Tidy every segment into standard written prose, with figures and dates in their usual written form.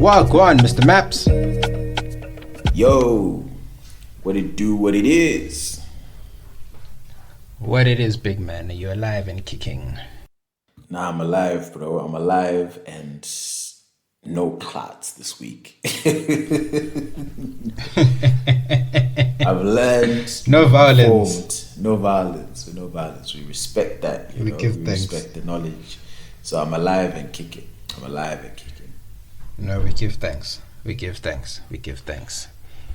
Wagwan, Mr. Maps. Yo, what it do, what it is. What it is, big man. Are you alive and kicking? Nah, I'm alive, bro. I'm alive and no clots this week. I've learned. No violence. No violence. No violence. We respect that. We respect the knowledge. So I'm alive and kicking. No, we give thanks. We give thanks. We're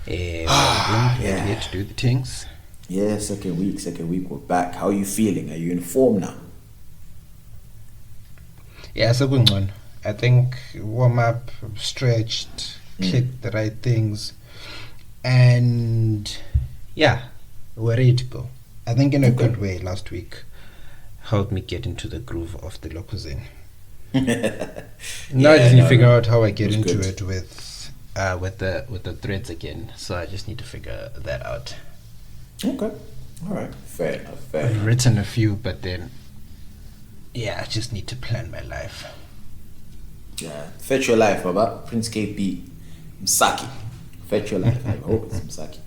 here to do the things. Yeah, second week, we're back. How are you feeling? Are you in form now? Yeah, so good one. I think warm up, stretched, clicked the right things, and yeah, we're ready to go. I think in a good way. Last week helped me get into the groove of the Locozine. Now I just need to figure out how I get into it with the threads again. So I just need to figure that out. Okay. All right. Fair enough. I've written a few, but then I just need to plan my life. Yeah. Fetch your life, Baba. Prince KP Msaki. Fetch your life. I hope it's Msaki.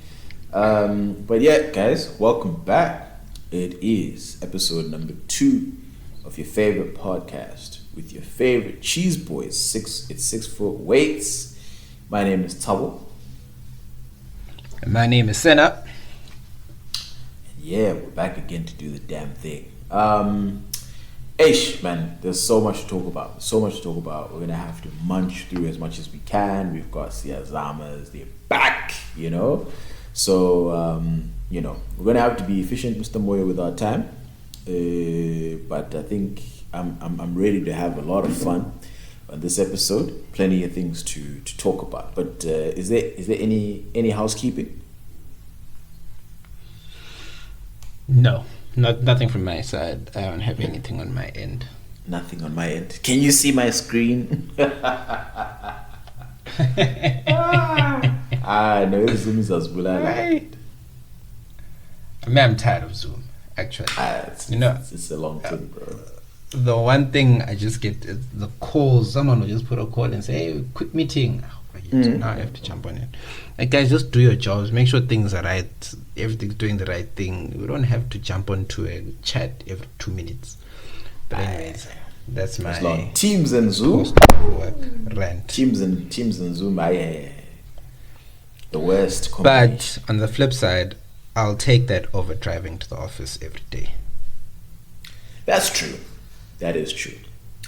But yeah, guys, welcome back. It is episode number 2 of your favorite podcast with your favorite cheese boys. It's 6 foot weights. My name is Todd. My name is Senna. Yeah, we're back again to do the damn thing. Man, there's so much to talk about. We're gonna have to munch through as much as we can. We've got Siazamas, they're back, So, we're gonna have to be efficient, Mr. Moya, with our time. But I think I'm ready to have a lot of fun on this episode. Plenty of things to talk about. But is there any housekeeping? No, nothing from my side. I don't have anything on my end. Nothing on my end. Can you see my screen? No, Zoom is as well. Right. I'm tired of Zoom, actually. It's a long thing, bro. The one thing I just get is the calls. Someone will just put a call and say, "Hey, quick meeting." Now I have to jump on it. Like, guys, just do your jobs. Make sure things are right. Everything's doing the right thing. We don't have to jump onto a chat every 2 minutes. But anyways, that's my Teams and Zoom work rant. Teams and Zoom. The worst. But on the flip side, I'll take that over driving to the office every day. That's true. That is true.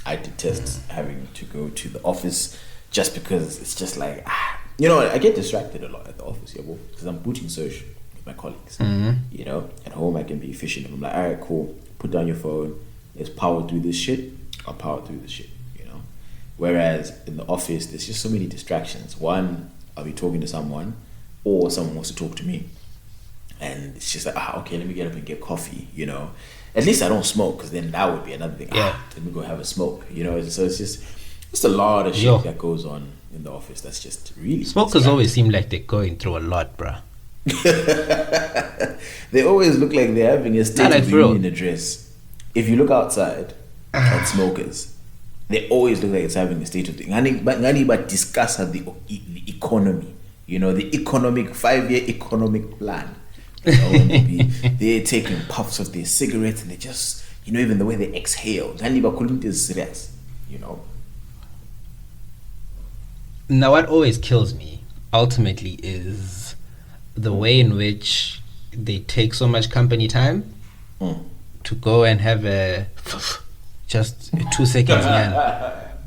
I detest having to go to the office just because it's just like, I get distracted a lot at the office, because I'm booting social with my colleagues. At home I can be efficient. I'm like, all right, cool. Put down your phone. Let's power through this shit. I'll power through this shit, Whereas in the office, there's just so many distractions. One, I'll be talking to someone, or someone wants to talk to me. And it's just like, okay, let me get up and get coffee, At least I don't smoke, because then that would be another thing. Yeah. Let me go have a smoke, So it's just a lot of shit that goes on in the office. That's just really... Smokers always seem like they're going through a lot, bruh. They always look like they're having a State of the Union address. If you look outside at smokers, they always look like it's having a State of the Union. But discuss the economy, the economic 5-year economic plan. They're taking puffs of their cigarettes and they just, even the way they exhale. Is serious, Now, what always kills me, ultimately, is the way in which they take so much company time to go and have just 2 seconds, man.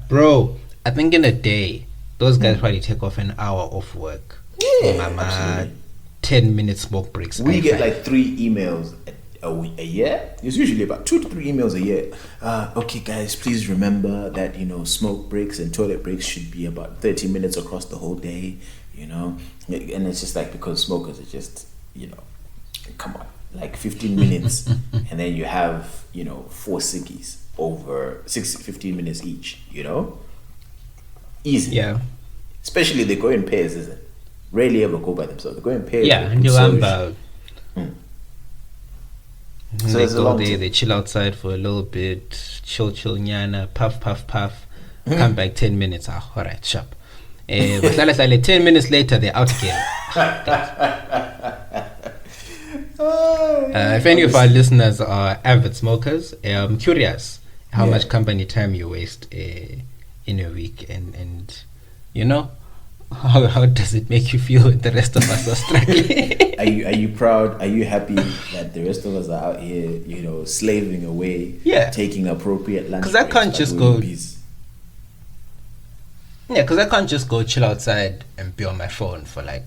Bro, I think in a day, those guys probably take off an hour off work. Yeah, absolutely. 10-minute smoke breaks. We get like 3 emails a year. It's usually about 2 to 3 emails a year. Okay, guys, please remember that smoke breaks and toilet breaks should be about 30 minutes across the whole day. And it's just like, because smokers are just come on, like 15 minutes, and then you have 4 ciggies over 15 minutes each. Easy. Yeah. Especially they go in pairs, isn't it? Rarely ever go by themselves. They go in pairs. Yeah, and you about. So they go there, they chill outside for a little bit, chill, nyana, puff, come back 10 minutes. All right, sharp. But 10 minutes later, they're out again. If any of our listeners are avid smokers, I'm curious how much company time you waste in a week, and you know, how does it make you feel when the rest of us are struggling? Are you proud? Are you happy that the rest of us are out here, you know, slaving away, taking appropriate lunch? Because I can't just go. Yeah, because I can't just go chill outside and be on my phone for like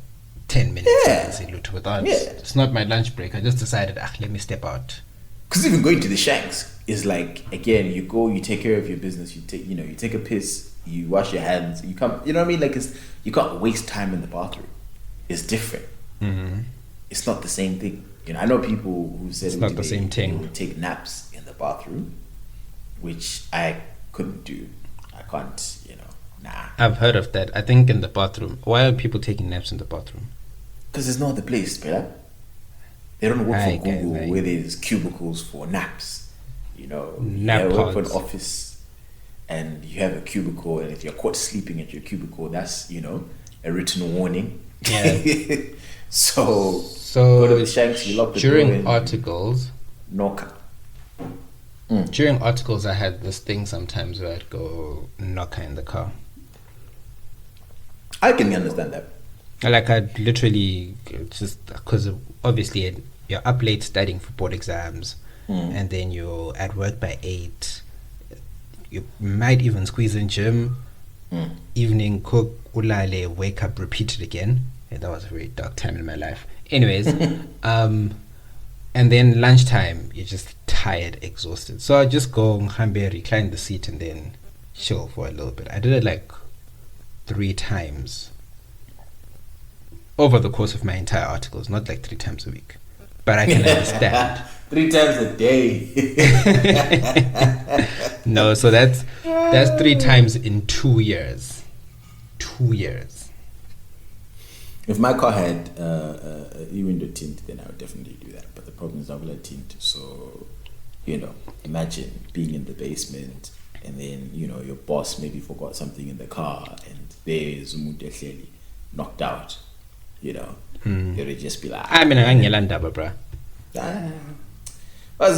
10 minutes without. It's not my lunch break. I just decided, let me step out. Because even going to the Shanks is like, again, you go, you take care of your business, you take a piss, you wash your hands, you come, you know what I mean? Like, you can't waste time in the bathroom. It's different. Mm-hmm. It's not the same thing. You know, I know people who said it's not the same thing. They would take naps in the bathroom, which I couldn't do. I can't, you know, nah. I've heard of that. I think in the bathroom. Why are people taking naps in the bathroom? Because there's no other place, brother. They don't work for Google where there's cubicles for naps. You know, nap you work for an office and you have a cubicle, and if you're caught sleeping at your cubicle, that's, you know, a written warning. Yeah. So go to the Shanks, you lock the door during articles. Knock. During articles, I had this thing sometimes where I'd go knocker in the car. I can understand that. Like, I'd literally, just because obviously you're up late studying for board exams, and then you're at work by 8. You might even squeeze in gym, evening cook, ulale, wake up, repeat it again. Yeah, that was a very dark time in my life. Anyways, and then lunchtime, you're just tired, exhausted. So I just go recline the seat and then chill for a little bit. I did it like 3 times over the course of my entire articles, not like 3 times a week. But I can understand. 3 times a day. No, so that's 3 times in 2 years. 2 years. If my car had e-window tint, then I would definitely do that. But the problem is double tint. So, you know, imagine being in the basement and then, you know, your boss maybe forgot something in the car and there's Zumude knocked out. You know, you would just be like, I mean, I'm going to bro. So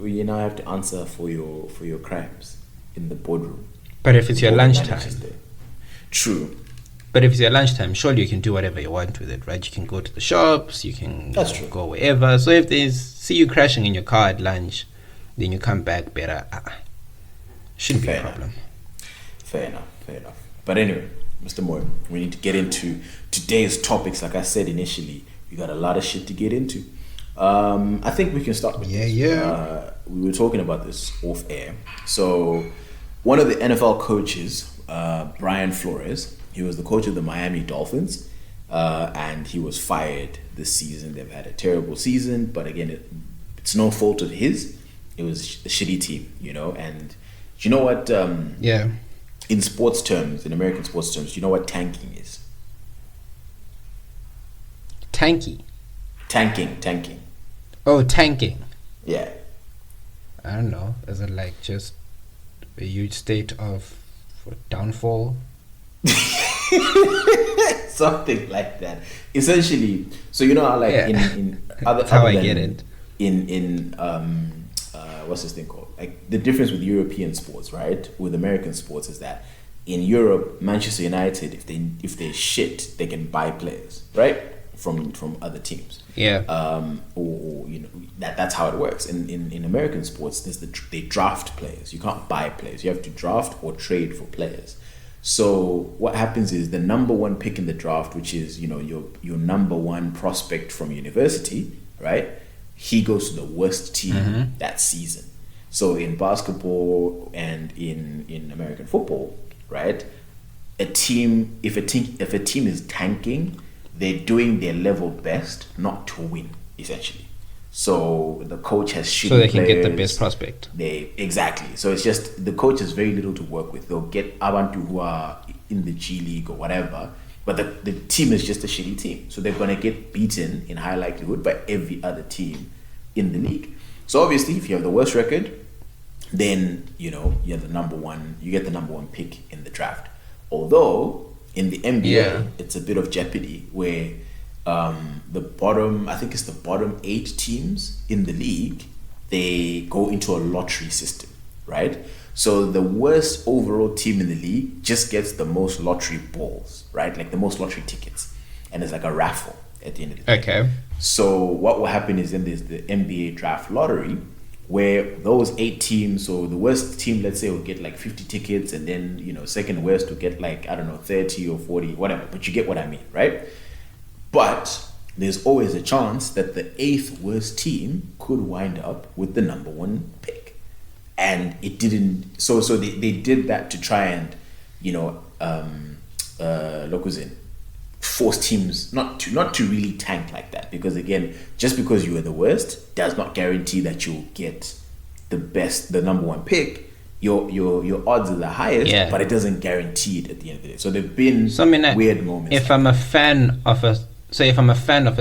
you now have to answer for your crimes in the boardroom. But if it's your lunchtime, true. But if it's your lunchtime, surely you can do whatever you want with it, right? You can go to the shops, you can go wherever. So if they see you crashing in your car at lunch, then you come back better. Shouldn't be a problem. Fair enough. But anyway, Mr. Moore, we need to get into today's topics. Like I said initially, we got a lot of shit to get into. I think we can start with this. We were talking about this off air. So one of the NFL coaches, Brian Flores, he was the coach of the Miami Dolphins, and he was fired this season. They've had a terrible season, but again, it's no fault of his. It was a shitty team, you know. And you know what? In sports terms, in American sports terms, you know what tanking is? Tanking. Oh, tanking. Yeah. I don't know. Is it like just a huge state of downfall? Something like that. Essentially, so you know how like in other that's how I get it. In what's this thing called? Like the difference with European sports, right? With American sports is that in Europe, Manchester United, if they shit, they can buy players, right? From other teams. Yeah. Or you know that's how it works. In American sports, they draft players. You can't buy players. You have to draft or trade for players. So what happens is the number 1 pick in the draft, which is, you know, your number 1 prospect from university, right? He goes to the worst team that season. So in basketball and in American football, right? If a team is tanking, they're doing their level best not to win, essentially. So the coach has shitty players. So they can get the best prospect. Exactly. So it's just the coach has very little to work with. They'll get Abantu who are in the G League or whatever, but the team is just a shitty team. So they're going to get beaten in high likelihood by every other team in the league. So obviously, if you have the worst record, then you're the number one. You get the number one pick in the draft. Although in the NBA, it's a bit of jeopardy where I think it's the bottom 8 teams in the league, they go into a lottery system, right? So the worst overall team in the league just gets the most lottery balls, right? Like the most lottery tickets, and it's like a raffle at the end of the day. Okay. So what will happen is then there's the NBA draft lottery, where those 8 teams, so the worst team, let's say, will get like 50 tickets, and then second worst will get like, I don't know, 30 or 40, whatever. But you get what I mean, right? But there's always a chance that the 8th worst team could wind up with the number one pick. And it didn't, so they did that to try and, force teams not to really tank like that. Because again, just because you are the worst does not guarantee that you'll get the number one pick. Your odds are the highest, but it doesn't guarantee it at the end of the day. So there've been weird moments. If I'm a fan of a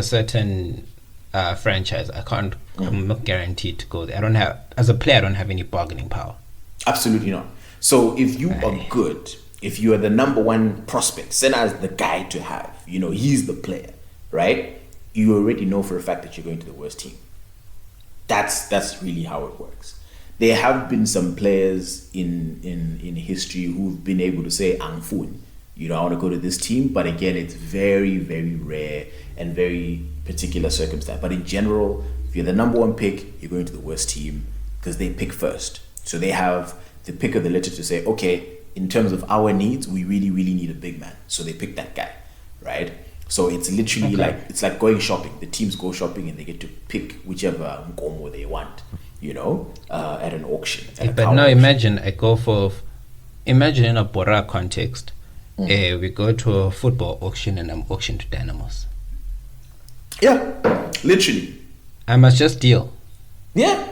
certain franchise, I'm not guaranteed to go there. As a player, I don't have any bargaining power. Absolutely not. So if you are good, if you are the number one prospect, sent as the guy to have, he's the player, right? You already know for a fact that you're going to the worst team. That's really how it works. There have been some players in history who've been able to say, I want to go to this team, but again, it's very, very rare and very particular circumstance. But in general, if you're the number one pick, you're going to the worst team because they pick first. So they have the pick of the litter to say, okay, in terms of our needs, we really, really need a big man. So they pick that guy, right? So it's literally it's like going shopping. The teams go shopping and they get to pick whichever Nkomo they want, at an auction. But now imagine imagine in a Bora context, we go to a football auction and I'm auctioned to Dynamos. Yeah, literally. I must just deal. Yeah.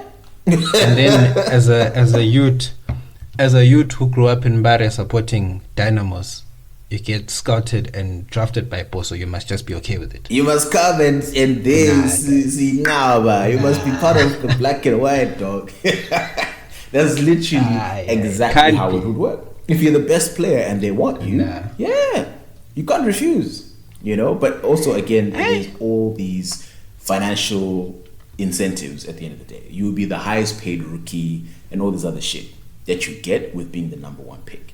And then as a youth who grew up in Mbare supporting Dynamos, you get scouted and drafted by Boso, you must just be okay with it. You must come and dance. You must be part of the black and white, dog. That's literally exactly how it would work. If you're the best player and they want you, you can't refuse. But also again, there's all these financial incentives at the end of the day. You'll be the highest paid rookie and all this other shit that you get with being the number one pick.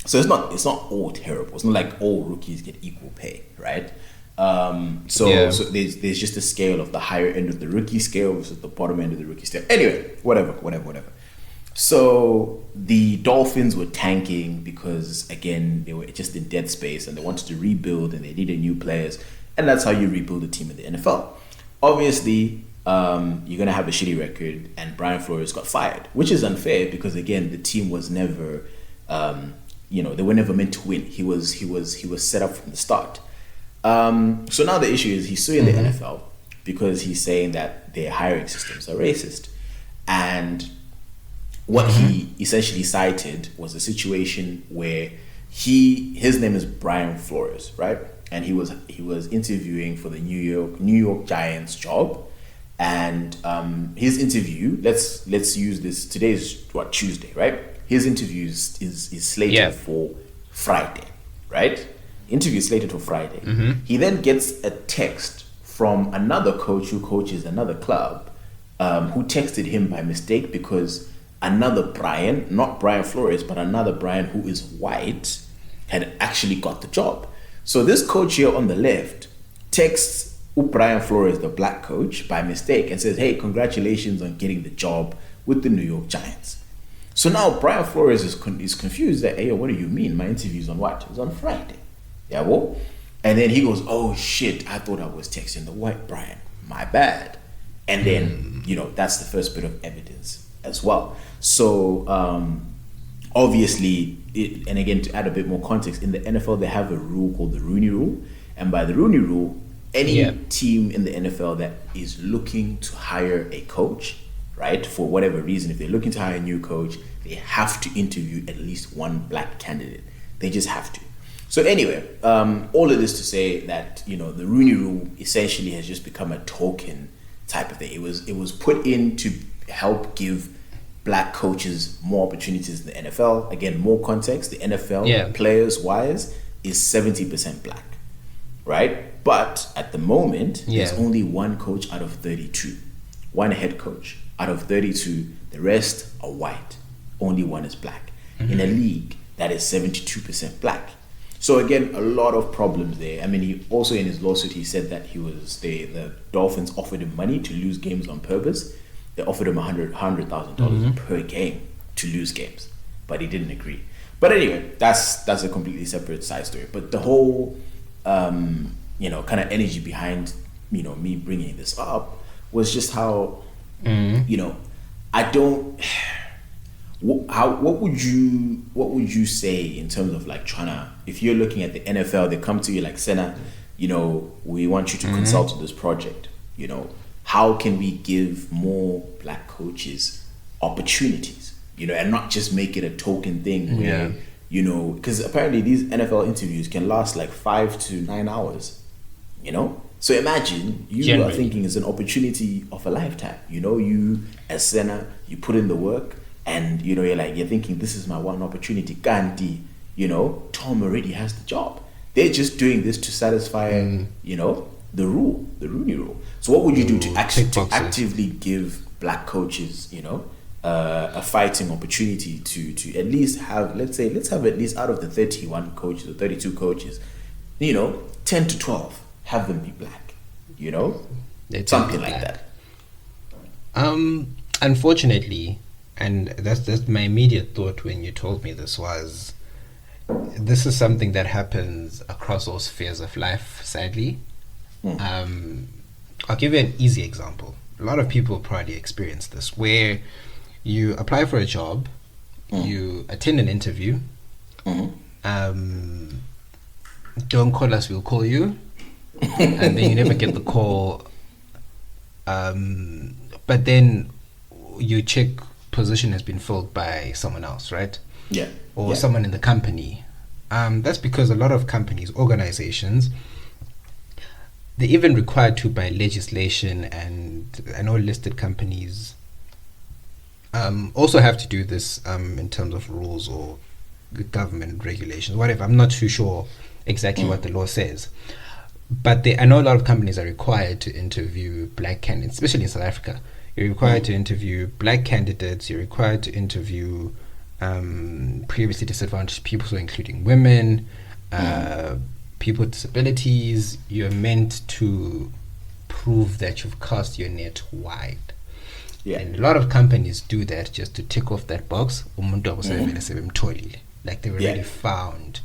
So it's not all terrible. It's not like all rookies get equal pay, right? So there's just a scale of the higher end of the rookie scale versus the bottom end of the rookie scale. Anyway, whatever. So the Dolphins were tanking because again they were just in dead space and they wanted to rebuild and they needed new players, and that's how you rebuild a team in the NFL. Obviously, you're gonna have a shitty record, and Brian Flores got fired, which is unfair because again the team was never, they were never meant to win. He was set up from the start. So now the issue is he's suing the NFL because he's saying that their hiring systems are racist, and what he essentially cited was a situation where his name is Brian Flores, right? And he was interviewing for the New York Giants job, and his interview. Let's use this. Today is Tuesday, right? His interview is slated for Friday, right? Interview is slated for Friday. He then gets a text from another coach who coaches another club, who texted him by mistake because another Brian, not Brian Flores, but another Brian who is white, had actually got the job. So this coach here on the left texts Brian Flores, the black coach, by mistake and says, hey, congratulations on getting the job with the New York Giants. So now Brian Flores is confused that, hey, what do you mean? My interview's on what? It was on Friday. Yeah, well. And then he goes, oh shit, I thought I was texting the white Brian. My bad. And then, that's the first bit of evidence as well. So obviously, and again, to add a bit more context, in the NFL, they have a rule called the Rooney Rule. And by the Rooney Rule, any team in the NFL that is looking to hire a coach, right, for whatever reason, if they're looking to hire a new coach, they have to interview at least one black candidate. They just have to. So anyway, all of this to say that, the Rooney Rule essentially has just become a token type of thing. It was put in to help give black coaches more opportunities in the NFL. Again, more context. The NFL Yeah. players wise is 70% black, right? But at the moment, there's Yeah. only one coach out of 32, one head coach out of 32. The rest are white. Only one is black. In a league that is 72% black. So again, a lot of problems there. I mean, he also in his lawsuit he said that the Dolphins offered him money to lose games on purpose. They offered him $100,000 per game to lose games, but he didn't agree. But anyway, that's a completely separate side story. But the whole kind of energy behind me bringing this up was just how I don't. What would you say in terms of like trying to, if you're looking at the NFL, they come to you like, Senna, we want you to consult on this project. How can we give more black coaches opportunities? And not just make it a token thing where because apparently these NFL interviews can last like 5 to 9 hours. So imagine you are thinking it's an opportunity of a lifetime. You as Senna, you put in the work. And you're thinking this is my one opportunity. Gandhi, Tom already has the job. They're just doing this to satisfy, the Rooney Rule. So what would you do to actively give black coaches, a fighting opportunity to at least have, let's have at least out of the 31 coaches or 32 coaches, 10 to 12 have them be black, something like that. Unfortunately. And that's my immediate thought when you told me this was, this is something that happens across all spheres of life, sadly. I'll give you an easy example. A lot of people probably experience this, where you apply for a job, you attend an interview, don't call us, we'll call you, and then you never get the call. But then you check, position has been filled by someone else, right? Yeah. Or someone in the company. That's because a lot of companies, organizations, they're even required to by legislation, and I know listed companies also have to do this in terms of rules or government regulations, whatever. I'm not too sure exactly what the law says. But I know a lot of companies are required to interview black candidates, especially in South Africa. You're required to interview black candidates. You're required to interview previously disadvantaged people, so including women, people with disabilities. You're meant to prove that you've cast your net wide. Yeah. And a lot of companies do that just to tick off that box. Like they've already found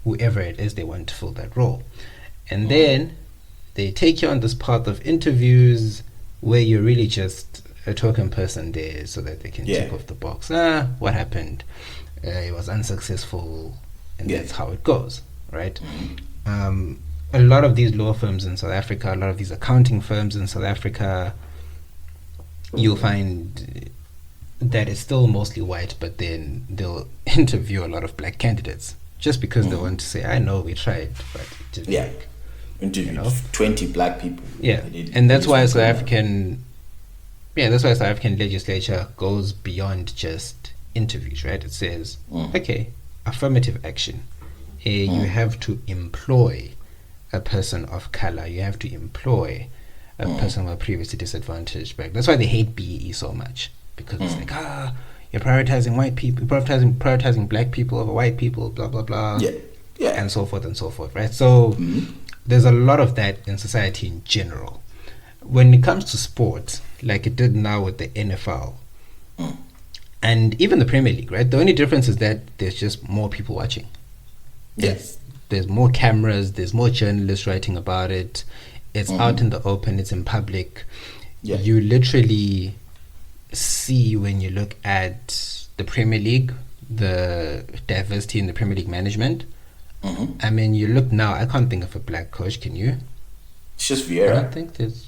whoever it is they want to fill that role. And then they take you on this path of interviews where you're really just a token person there so that they can tick off the box. What happened? It was unsuccessful, and that's how it goes, right? A lot of these law firms in South Africa, a lot of these accounting firms in South Africa, you'll find that it's still mostly white, but then they'll interview a lot of black candidates just because they want to say, I know we tried, but it didn't work. Interviewed 20 black people. And that's why South African legislature goes beyond just interviews, right? It says, okay, affirmative action. You have to employ a person of color. You have to employ a person who are previously disadvantaged. Right? That's why they hate BEE so much, because it's like, you're prioritizing white people, you're prioritizing black people over white people, blah blah blah, and so forth, right? So there's a lot of that in society in general. When it comes to sport, like it did now with the NFL and even the Premier League, right? The only difference is that there's just more people watching. Yes, there's more cameras, there's more journalists writing about it. It's out in the open, it's in public. You literally see, when you look at the Premier League, the diversity in the Premier League management. I mean, you look now, I can't think of a black coach, can you? It's just Vieira. I don't think there's...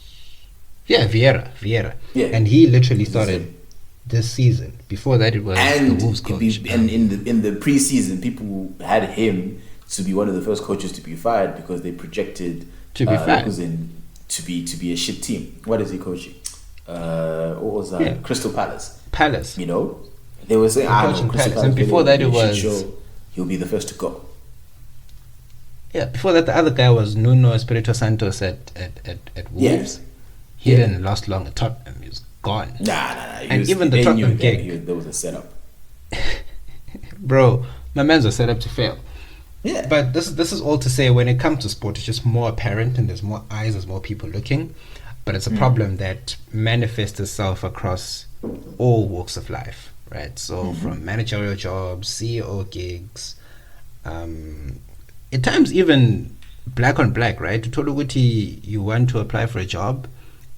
Vieira. Yeah. And he literally started this season. Before that, it was the Wolves coach. And in the preseason, people had him to be one of the first coaches to be fired because they projected to be fired. To be a shit team. What is he coaching? What was that? Crystal Palace. Palace. You know, they were saying, Coaching Palace, and before that it was he'll be the first to go. Yeah, before that the other guy was Nuno Espirito Santos at Wolves. He didn't last long at Tottenham. He was gone. Nah. Even the Tottenham gig, there was a setup. Bro, my man's are set up to fail. Yeah. But this is all to say, when it comes to sport, it's just more apparent and there's more eyes, there's more people looking. But it's a problem that manifests itself across all walks of life, right? So from managerial jobs, CEO gigs, at times even black on black, right? Toluguti, you want to apply for a job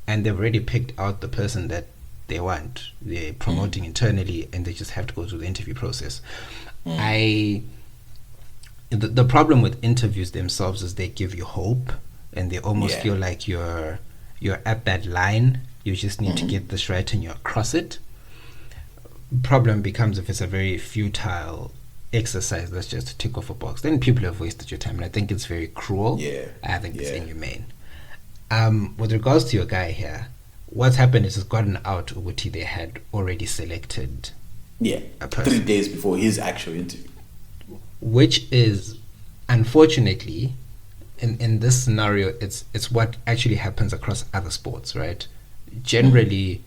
and they've already picked out the person that they want. They're promoting internally and they just have to go through the interview process. The problem with interviews themselves is they give you hope and they almost feel like you're at that line. You just need to get this right and you're across it. Problem becomes if it's a very futile exercise that's just to tick off a box, then people have wasted your time, and I think it's very cruel. I think it's inhumane. With regards to your guy here, what's happened is it's gotten out Uguti they had already selected a person 3 days before his actual interview, which is unfortunately in this scenario it's what actually happens across other sports, right? Generally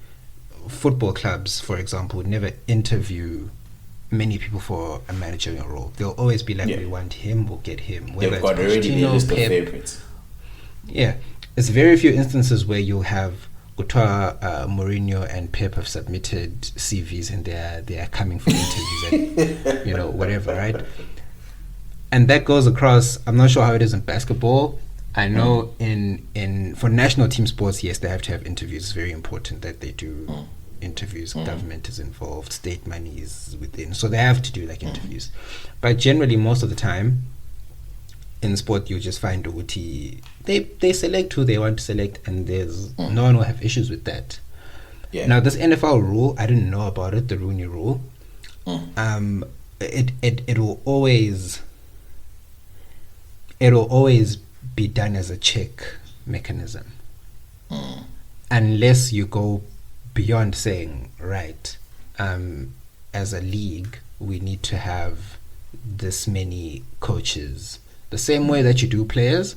football clubs, for example, would never interview many people for a managerial role. They'll always be like, we want him, we'll get him. Whether they've got already a list of favorites. Yeah, it's very few instances where you'll have Coutinho, Mourinho and Pep have submitted CVs and they are coming for interviews and whatever, right? And that goes across. I'm not sure how it is in basketball. I know in for national team sports, yes, they have to have interviews. It's very important that they do interviews. Government is involved, state money is within, so they have to do interviews. But generally, most of the time in sport, you just find Uguti, they select who they want to select, and there's no one will have issues with that. Now this NFL rule, I didn't know about it, the Rooney rule. It will always be done as a check mechanism, unless you go beyond saying, right, as a league we need to have this many coaches, the same way that you do players.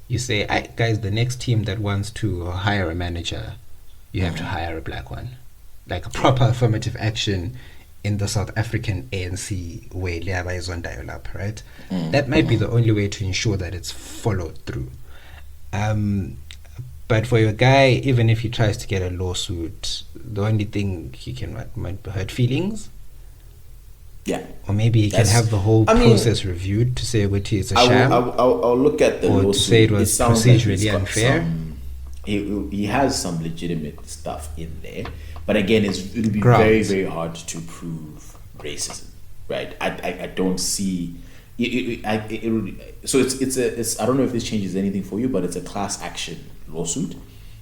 You say, guys, the next team that wants to hire a manager, you have to hire a black one, like a proper affirmative action in the South African ANC way, right? That might be the only way to ensure that it's followed through. But for your guy, even if he tries to get a lawsuit, the only thing he can might hurt feelings. Or maybe he can have the whole process reviewed to say what it's a sham. I'll look at the lawsuit. To say it was procedurally unfair. He has some legitimate stuff in there. But again, it'll be very, very hard to prove racism, right? I don't see so it's I don't know if this changes anything for you, but it's a class action lawsuit.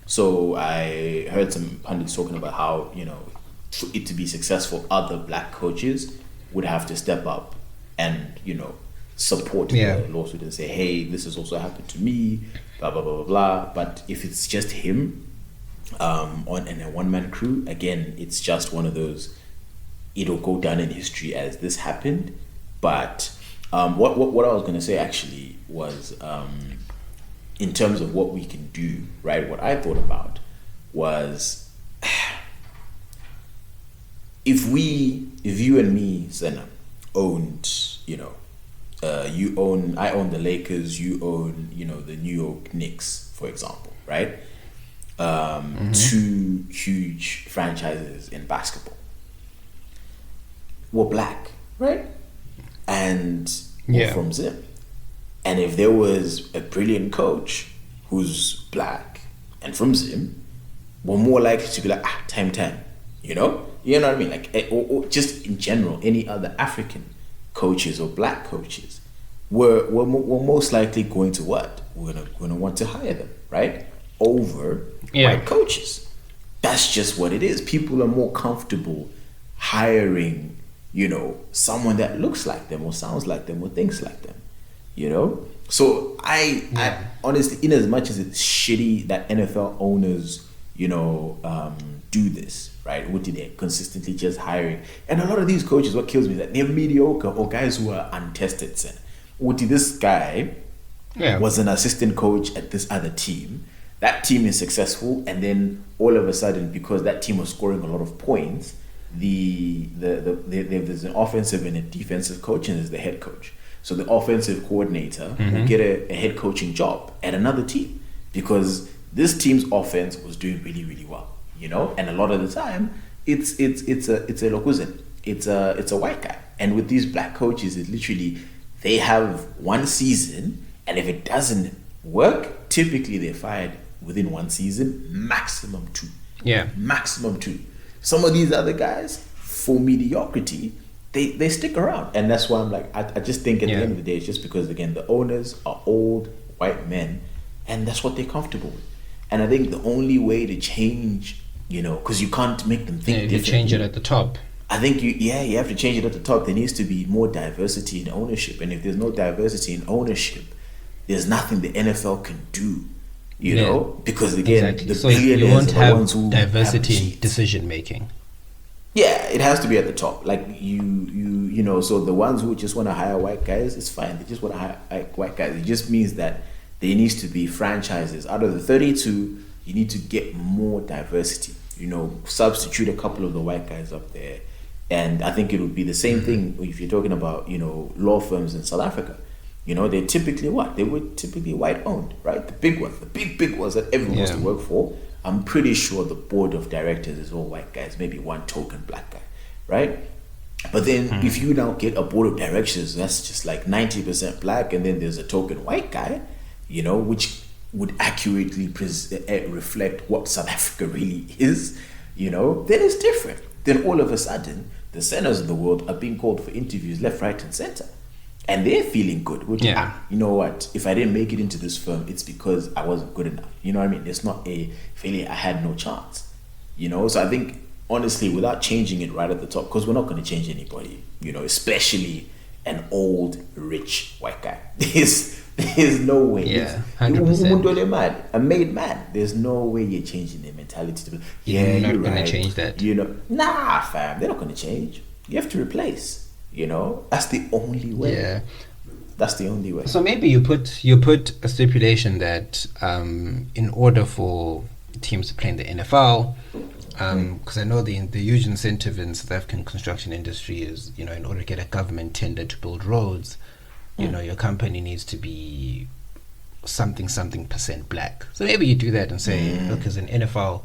So I heard some pundits talking about how for it to be successful, other black coaches would have to step up and support the lawsuit and say, hey, this has also happened to me, blah blah blah blah blah. But if it's just him on a one-man crew, again, it's just one of those, it'll go down in history as this happened. But what I was going to say actually was, in terms of what we can do, right, what I thought about was, if you and me, Senna, owned, I own the Lakers, you own, the New York Knicks, for example, right? Two huge franchises in basketball. We're black, right? And we're from Zim. And if there was a brilliant coach who's black and from Zim, we're more likely to be like, time. You know what I mean? Like, or just in general, any other African coaches or black coaches, we're most likely going to what? We're gonna want to hire them, right? Over white coaches. That's just what it is. People are more comfortable hiring, someone that looks like them or sounds like them or thinks like them, So I honestly, in as much as it's shitty that NFL owners do this, right? What did they consistently just hiring? And a lot of these coaches, what kills me is that they're mediocre or guys who are untested. Sen. What did this guy was an assistant coach at this other team? That team is successful, and then all of a sudden, because that team was scoring a lot of points, there's an offensive and a defensive coach, and there's the head coach. So the offensive coordinator will get a head coaching job at another team because this team's offense was doing really, really well, and a lot of the time it's a Lokuzan, it's a white guy. And with these black coaches, it's literally they have one season, and if it doesn't work, typically they're fired within one season, maximum two. Maximum two. Some of these other guys, for mediocrity, they stick around. And that's why I'm like, I just think at the end of the day, it's just because, again, the owners are old white men, and that's what they're comfortable with. And I think the only way to change, because you can't make them think differently. You change it at the top. I think you have to change it at the top. There needs to be more diversity in ownership. And if there's no diversity in ownership, there's nothing the NFL can do. Because again, the billionaires you won't are the have ones who diversity have in decision making. Yeah, it has to be at the top. Like so the ones who just want to hire white guys, it's fine. They just want to hire white guys. It just means that there needs to be franchises. Out of the 32, you need to get more diversity. Substitute a couple of the white guys up there. And I think it would be the same thing if you're talking about, law firms in South Africa. They're typically what? They were typically white owned, right? The big ones, the big ones that everyone wants to work for. I'm pretty sure the board of directors is all white guys, maybe one token black guy, right? But then if you now get a board of directors that's just like 90% black, and then there's a token white guy, which would accurately reflect what South Africa really is, then it's different. Then all of a sudden, the centers of the world are being called for interviews left, right, and center. And they're feeling good. You know what? If I didn't make it into this firm, it's because I wasn't good enough. You know what I mean? It's not a failure. I had no chance. So I think, honestly, without changing it right at the top, because we're not going to change anybody, especially an old, rich white guy. There's no way. Yeah, 100%. A made man. There's no way you're changing their mentality. You're not going to change that. Nah, fam. They're not going to change. You have to replace. That's the only way. Yeah, that's the only way. So maybe you put a stipulation that in order for teams to play in the NFL, because I know the huge incentive in South African construction industry is in order to get a government tender to build roads, your company needs to be something percent black. So maybe you do that and say, look, as an NFL,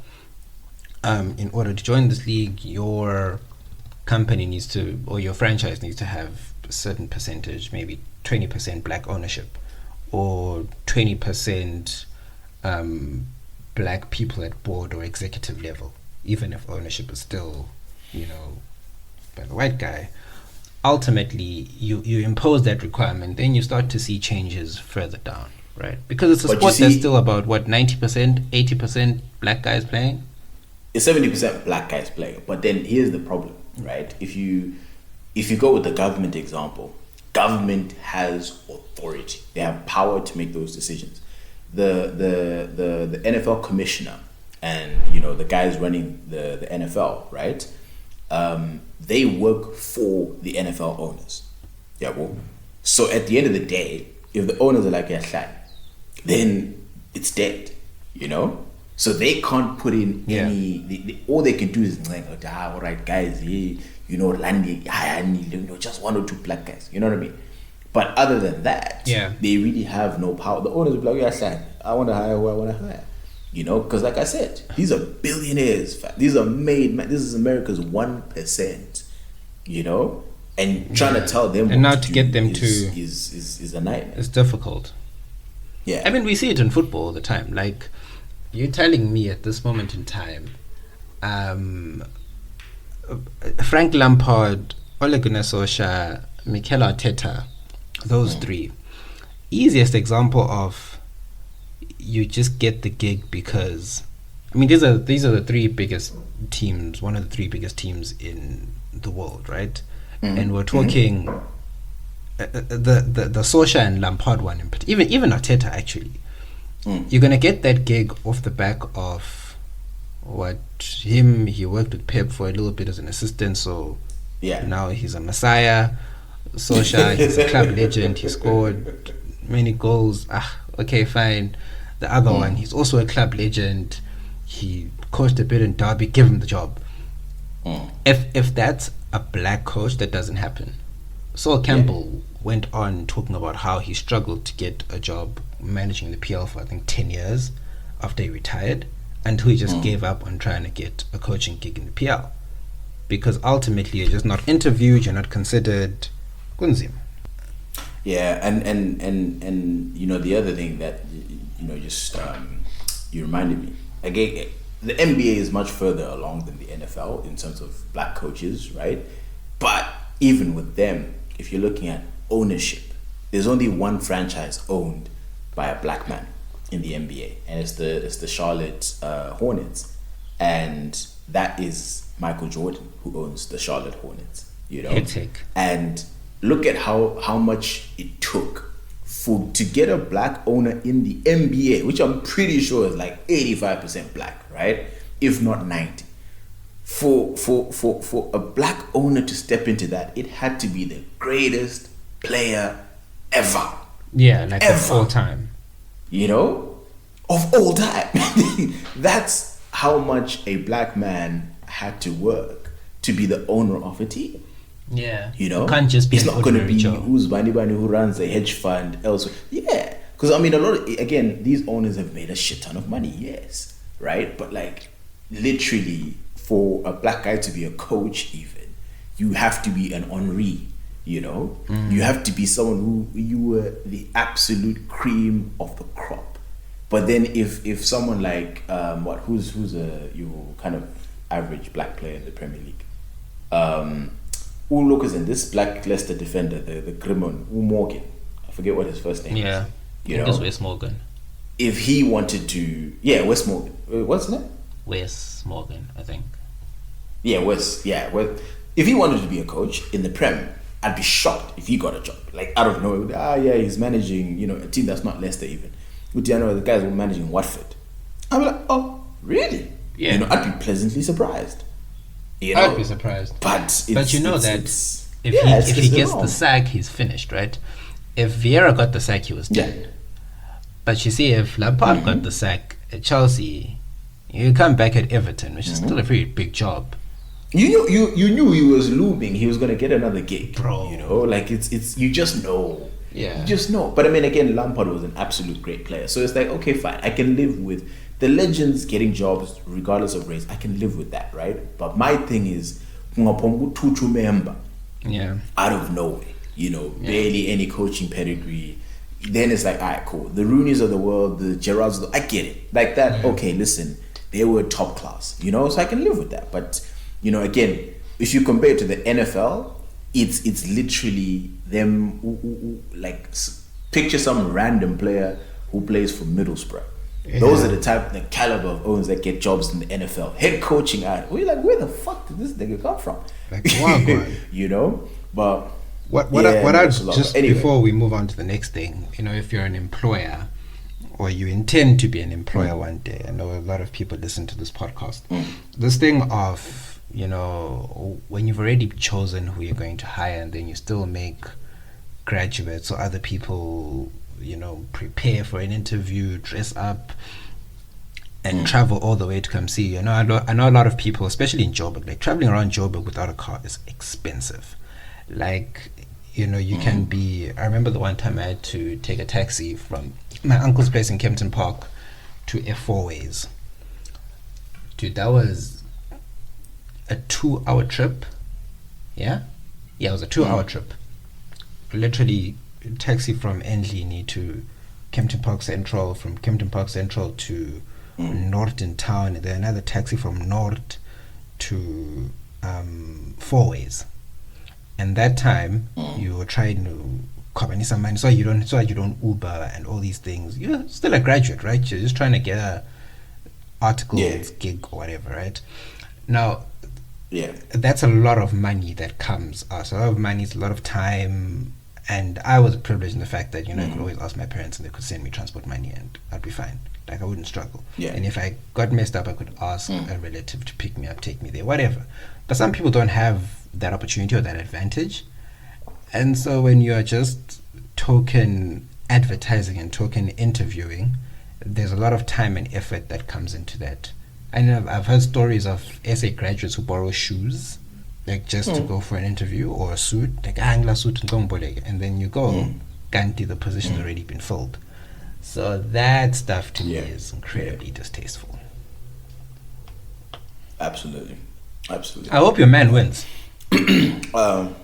in order to join this league, your company needs to, or your franchise needs to have a certain percentage, maybe 20% black ownership, or 20% black people at board or executive level, even if ownership is still, by the white guy. Ultimately, you impose that requirement, then you start to see changes further down, right? Because it's a sport that's still about, 90%, 80% black guys playing? It's 70% black guys playing, but then here's the problem. Right? If you go with the government example, government has authority. They have power to make those decisions. The NFL commissioner and the guys running the NFL, right? They work for the NFL owners. Yeah, well, so at the end of the day, if the owners are like, yeah, then it's dead. So they can't put in any. All they can do is like, all right, guys, just one or two black guys. You know what I mean? But other than that, they really have no power. The owners will be like, I want to hire who I want to hire. Because like I said, these are billionaires. These are made. This is America's 1%. And trying to tell them and now to get them is a nightmare. It's difficult. Yeah, I mean, we see it in football all the time. Like, you're telling me at this moment in time, Frank Lampard, Ole Gunnar Solskjaer, Mikel Arteta, those three, easiest example of you just get the gig because, I mean, these are the three biggest teams, one of the three biggest teams in the world, right? And we're talking the Solskjaer and Lampard one, in particular, even Arteta actually. You're gonna get that gig off the back of he worked with Pep for a little bit as an assistant, so Yeah. now he's a messiah. Solskjaer, he's a club legend. He scored many goals. Okay, fine. The other one, he's also a club legend. He coached a bit in Derby. Give him the job. If that's a black coach, that doesn't happen. Sol Campbell went on talking about how he struggled to get a job managing the PL for I think 10 years after he retired, until he just gave up on trying to get a coaching gig in the PL, because ultimately you're just not interviewed, you're not considered. Kunzim. Yeah, and you know, the other thing that just you reminded me again, the NBA is much further along than the NFL in terms of black coaches, right? But even with them, if you're looking at ownership, there's only one franchise owned by a black man in the NBA, and it's the Charlotte Hornets, and that is Michael Jordan, who owns the Charlotte Hornets. You know, and look at how much it took to get a black owner in the NBA, which I'm pretty sure is like 85% black, right? If not 90. For a black owner to step into that, it had to be the greatest player ever. Yeah, like of all time. You know? Of all time. That's how much a black man had to work to be the owner of a team. Yeah, you know, can't just be. It's not going to be who's Bani who runs a hedge fund elsewhere. Yeah, because I mean, these owners have made a shit ton of money. Yes, right, but like literally, for a black guy to be a coach, even you have to be an Henri. You know, you have to be someone who you were the absolute cream of the crop. But then if someone like who's your kind of average black player in the Premier League, who look in this black Leicester defender, the Grimon, Morgan. I forget what his first name is. Yeah, I think it's Wes Morgan. If he wanted to, Wes Morgan. What's his name? Wes Morgan, I think. Yeah, Wes. Yeah, Wes. If he wanted to be a coach in the Prem, I'd be shocked if he got a job. Like out of nowhere, he's managing, a team that's not Leicester even. The guys were managing Watford. I'd be like, oh, really? Yeah. I'd be pleasantly surprised. I'd be surprised. But you know that if he gets the sack, he's finished, right? If Vieira got the sack, he was dead. Yeah. But you see, if Lampard got the sack at Chelsea, you come back at Everton, which is still a very big job. You knew he was looming. He was gonna get another gig, bro. Like it's you just know. Yeah. You just know. But I mean, again, Lampard was an absolute great player. So it's like, okay, fine. I can live with the legends getting jobs regardless of race. I can live with that, right? But my thing is, member, out of nowhere, barely any coaching pedigree. Then it's like, all right, cool. The Rooneys of the world, the Gerrards, I get it. Like that, okay, listen, they were top class, so I can live with that. But, again, if you compare it to the NFL, it's literally them, like, picture some random player who plays for Middlesbrough. Yeah. Those are the caliber of owners that get jobs in the NFL. Head coaching out. We're like, where the fuck did this nigga come from? Like, wow, But before we move on to the next thing, if you're an employer or you intend to be an employer one day, I know a lot of people listen to this podcast. This thing of, when you've already chosen who you're going to hire, and then you still make graduates or other people prepare for an interview, dress up, and travel all the way to come see you. I know a lot of people, especially in Joburg, like traveling around Joburg without a car is expensive. Like, you can be. I remember the one time I had to take a taxi from my uncle's place in Kempton Park to F4ways. Dude, that was a 2-hour trip. Yeah, it was a 2-hour trip. Literally, taxi from Endlini to Kempton Park Central, from Kempton Park Central to Norton Town, and then another taxi from North to 4ways. And that time you were trying to cover some money so you don't Uber and all these things. You're still a graduate, right? You're just trying to get a articles gig or whatever, right? Now, that's a lot of money that comes out. A lot of money is a lot of time, And I was privileged in the fact that, I could always ask my parents and they could send me transport money and I'd be fine. Like, I wouldn't struggle. Yeah. And if I got messed up, I could ask a relative to pick me up, take me there, whatever. But some people don't have that opportunity or that advantage. And so when you're just token advertising and token interviewing, there's a lot of time and effort that comes into that. I know I've heard stories of SA graduates who borrow shoes, like just to go for an interview, or a suit, like angla suit and then you go, Ganti, the position's already been filled. So that stuff to me is incredibly distasteful. Absolutely. I hope your man wins. It's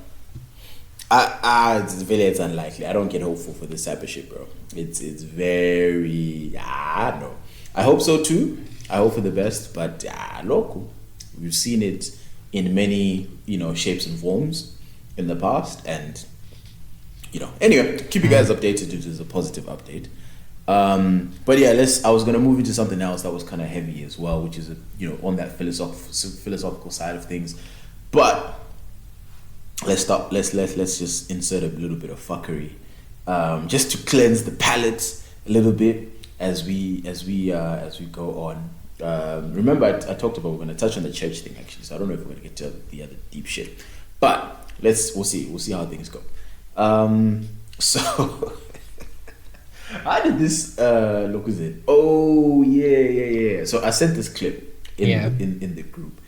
unlikely. I don't get hopeful for this type of shit, bro. It's very no. I hope so too. I hope for the best, but local. We've seen it in many, shapes and forms in the past, and anyway, keep you guys updated if there's a positive update. But yeah, I was gonna move into something else that was kind of heavy as well, which is on that philosophical side of things. But let's just insert a little bit of fuckery, just to cleanse the palate a little bit as we go on. Remember, I talked about we're gonna touch on the church thing actually, so I don't know if we're gonna get to the other deep shit, but we'll see how things go. So how did this look? Is it? Oh yeah. So I sent this clip in the group.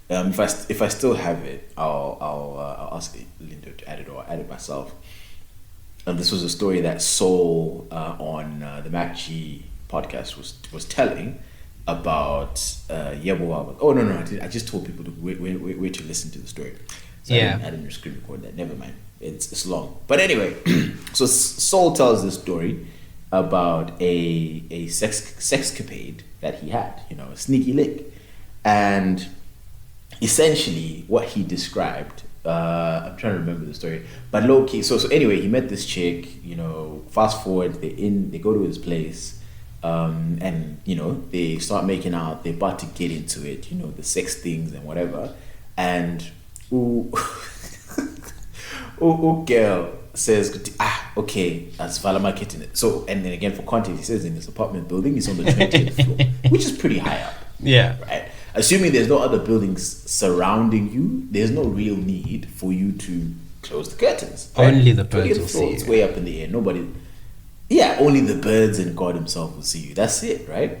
If I still have it, I'll ask Linda to add it, or add it myself. This was a story that Saul on the Mac G podcast was telling about yebo. Oh no, I just told people to wait to listen to the story. So I didn't screen record that. Never mind. It's long. But anyway, so Saul tells this story about a sexcapade that he had, a sneaky lick, and essentially what he described, I'm trying to remember the story, but low key. So anyway, he met this chick. Fast forward, they go to his place, and they start making out. They're about to get into it, the sex things and whatever, and girl says, okay, that's Valama getting it. So, and then again, for context, he says in this apartment building, it's on the 20th floor, which is pretty high up. Yeah. Right? Assuming there's no other buildings surrounding you, there's no real need for you to close the curtains. Right? Only the birds will see you. It's way up in the air. Nobody... only the birds and God himself will see you. That's it, right?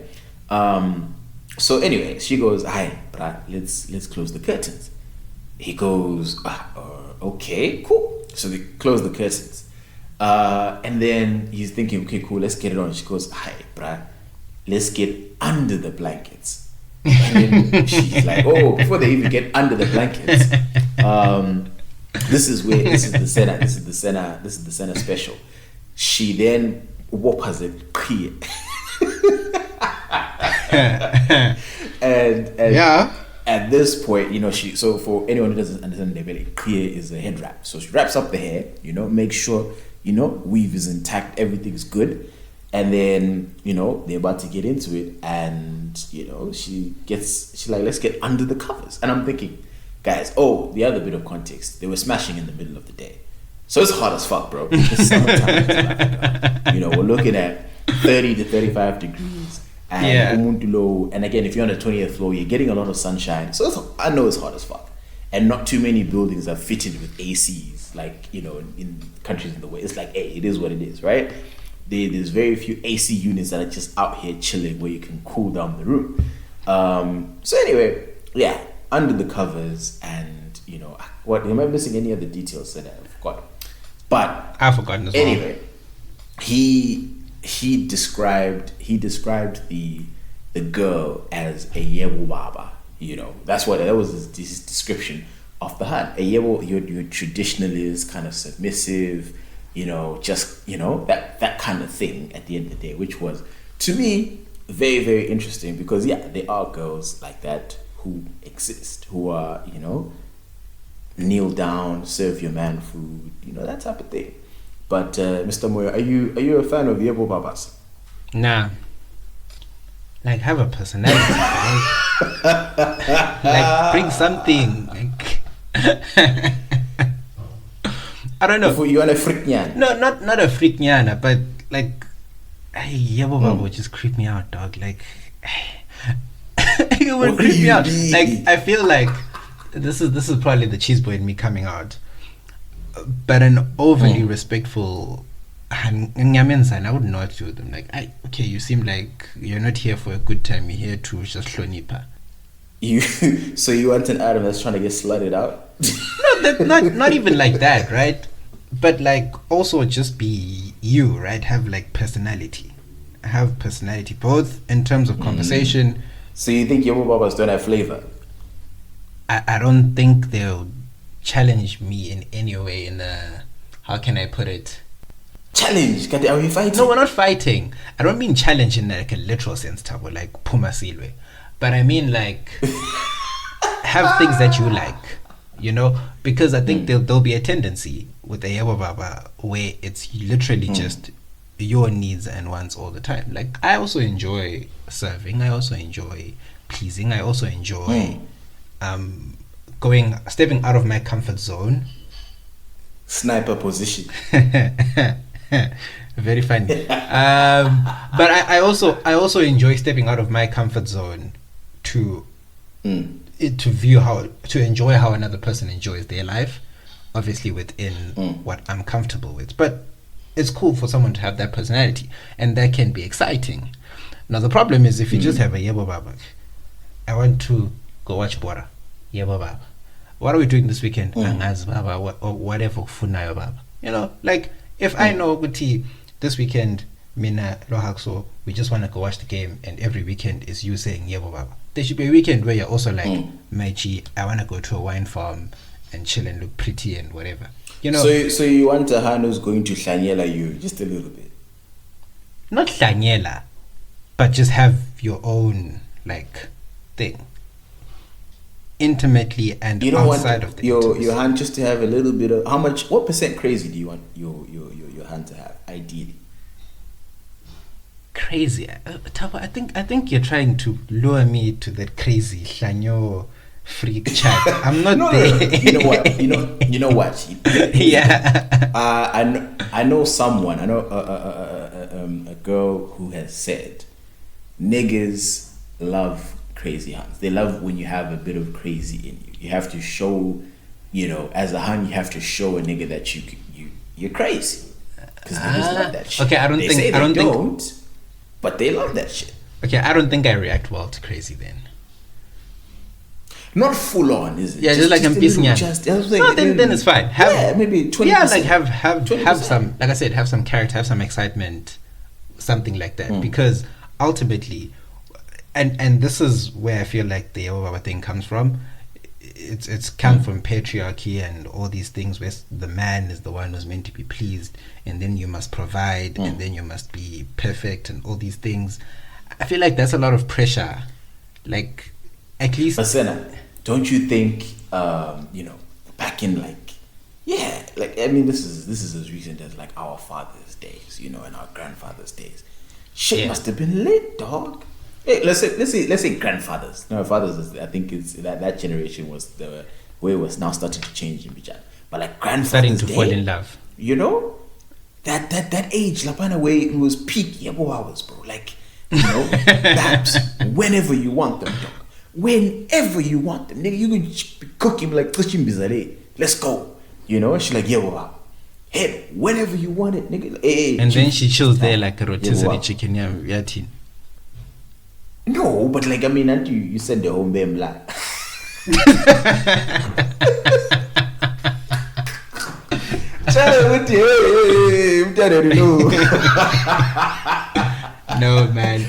So anyway, she goes, "Hi, brah, let's close the curtains." He goes, "Okay, cool." So they close the curtains. And then he's thinking, "Okay, cool, let's get it on." She goes, "Hi, brah, let's get under the blankets." And then she's like, "Oh, before they even get under the blankets, this is the center special." She then whoppers it clear. and at this point, so for anyone who doesn't understand Ndebele, clear is a head wrap. So she wraps up the hair, make sure, weave is intact, everything's good. And then, they're about to get into it, and she's like, "Let's get under the covers." And I'm thinking, guys, the other bit of context, they were smashing in the middle of the day. So it's hot as fuck, bro. It's summertime in South Africa. We're looking at 30 to 35 degrees. And again, if you're on the 20th floor, you're getting a lot of sunshine. So I know it's hot as fuck. And not too many buildings are fitted with ACs, like, in countries in the West. It's like, hey, it is what it is, right? There's very few AC units that are just out here chilling where you can cool down the room. So anyway, under the covers, and, what, am I missing any other details that I forgot? But I've forgotten as well. Anyway, he described the girl as a yebo baba. That was his description of the hand. A yebo, your traditionalist, kind of submissive, that kind of thing at the end of the day, which was, to me, very, very interesting, because there are girls like that who exist, who are, kneel down, serve your man food, that type of thing. But Mr. Moyo, are you a fan of yebo babas? Nah. Like, have a personality. Like, bring something. Like, I don't know. If you want a freak nyan. No, not a freak nyana, but like, hey, yebo baba would just creep me out, dog. Like, it would creep me out. Like, I feel like this is probably the cheese boy in me coming out, but an overly respectful. I would not do them. Like, okay, you seem like you're not here for a good time. You're here to just hlonipa. So you want an Adam that's trying to get slutted out? No, not even like that, right? But like also just be you, right? Have like personality. Have personality both in terms of conversation. So you think Yobo Babas don't have flavor? I don't think they'll challenge me in any way in a, how can I put it? Challenge? Are we fighting? No, we're not fighting. I don't mean challenge in like a literal sense, Tabo, like Puma Silwe. But I mean like have things that you like, you know? Because I think there'll be a tendency with the Yebo Baba where it's literally just your needs and wants all the time. Like I also enjoy serving, I also enjoy pleasing, I also enjoy stepping out of my comfort zone. Sniper position. Very funny. But I also enjoy stepping out of my comfort zone to enjoy how another person enjoys their life, obviously within what I'm comfortable with. But it's cool for someone to have that personality, and that can be exciting. Now the problem is if you just have a Yebo Baba, I want to go watch Bora. Yebo Baba, what are we doing this weekend? Angaz Baba, or whatever funayo Baba. You know, like if I know Guti this weekend, Mina Lohakso, we just want to go watch the game, and every weekend is you saying Yebo Baba. There should be a weekend where you're also like, Maichi, I want to go to a wine farm and chill and look pretty and whatever. You know. So you want a hand who's going to Shanyela you just a little bit? Not Shanyela, but just have your own like thing. Intimately and you don't outside want of the your hand just to have a little bit of what percent crazy do you want your hand to have ideally? Crazy. Tapa, I think you're trying to lure me to that crazy Shanyo freak chat. I'm not there. No. You know what? Yeah. I know someone. I know a girl who has said niggas love crazy hands. They love when you have a bit of crazy in you. You have to show, as a hun, you have to show a nigga that you're crazy. Because niggas love that shit. Okay, I don't think, but they love that shit. Okay, I don't think I react well to crazy then. Not full on, is it? Yeah, just like I'm pissing out. No, then it's fine. Maybe 20%. Yeah, like have some, like I said, have some character, have some excitement, something like that. Because ultimately, and this is where I feel like the Yoruba thing comes from. It's come from patriarchy and all these things where the man is the one who's meant to be pleased, and then you must provide, and then you must be perfect, and all these things. I feel like that's a lot of pressure. Like, at least. But Senna, don't you think, back in this is as recent as like our fathers' days, and our grandfathers' days. Shit must have been lit, dog. Hey, let's say grandfathers. No, fathers is, I think it's that generation was the way it was now starting to change in Bijan. But like grandfathers starting to fall in love. That age, Lapana way it was peak Yebo hours, bro. Like, babs, whenever you want them, dog. Whenever you want them. Nigga, you can cook him like Christian Bizarre. Let's go. She's like, Yebo. Hey, whenever you want it, nigga. Hey, and then she chills there like a rotisserie chicken yatin. No, but like, aren't you send the home there black? No, man.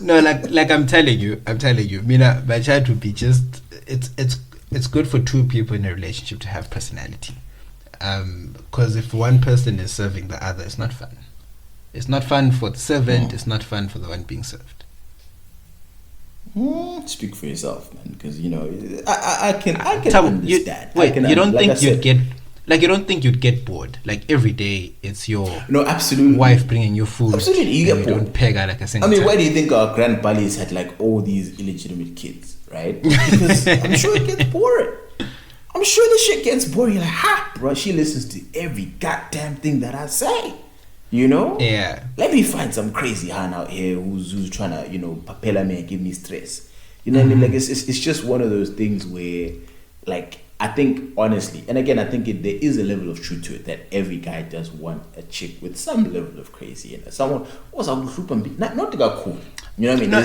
No, like I'm telling you, Mina, my child would be just, it's good for two people in a relationship to have personality. Because if one person is serving the other, it's not fun. It's not fun for the servant. It's not fun for the one being served. Speak for yourself, man. Because I can understand. You don't think you'd get bored? Like every day, it's your absolutely wife bringing you food. Absolutely, you get bored. Don't peg her like a single. Why do you think our grandpallies had like all these illegitimate kids? right? Because I'm sure it gets boring. I'm sure this shit gets boring. You're like, ha, bro, she listens to every goddamn thing that I say. You know? Yeah. Let me find some crazy hand out here who's trying to, papella me and give me stress. You know what I mean? Like, it's just one of those things where, like, I think, honestly, and again, I think there is a level of truth to it that every guy does want a chick with some level of crazy in it. Someone, not to go cool. You know what I mean? No,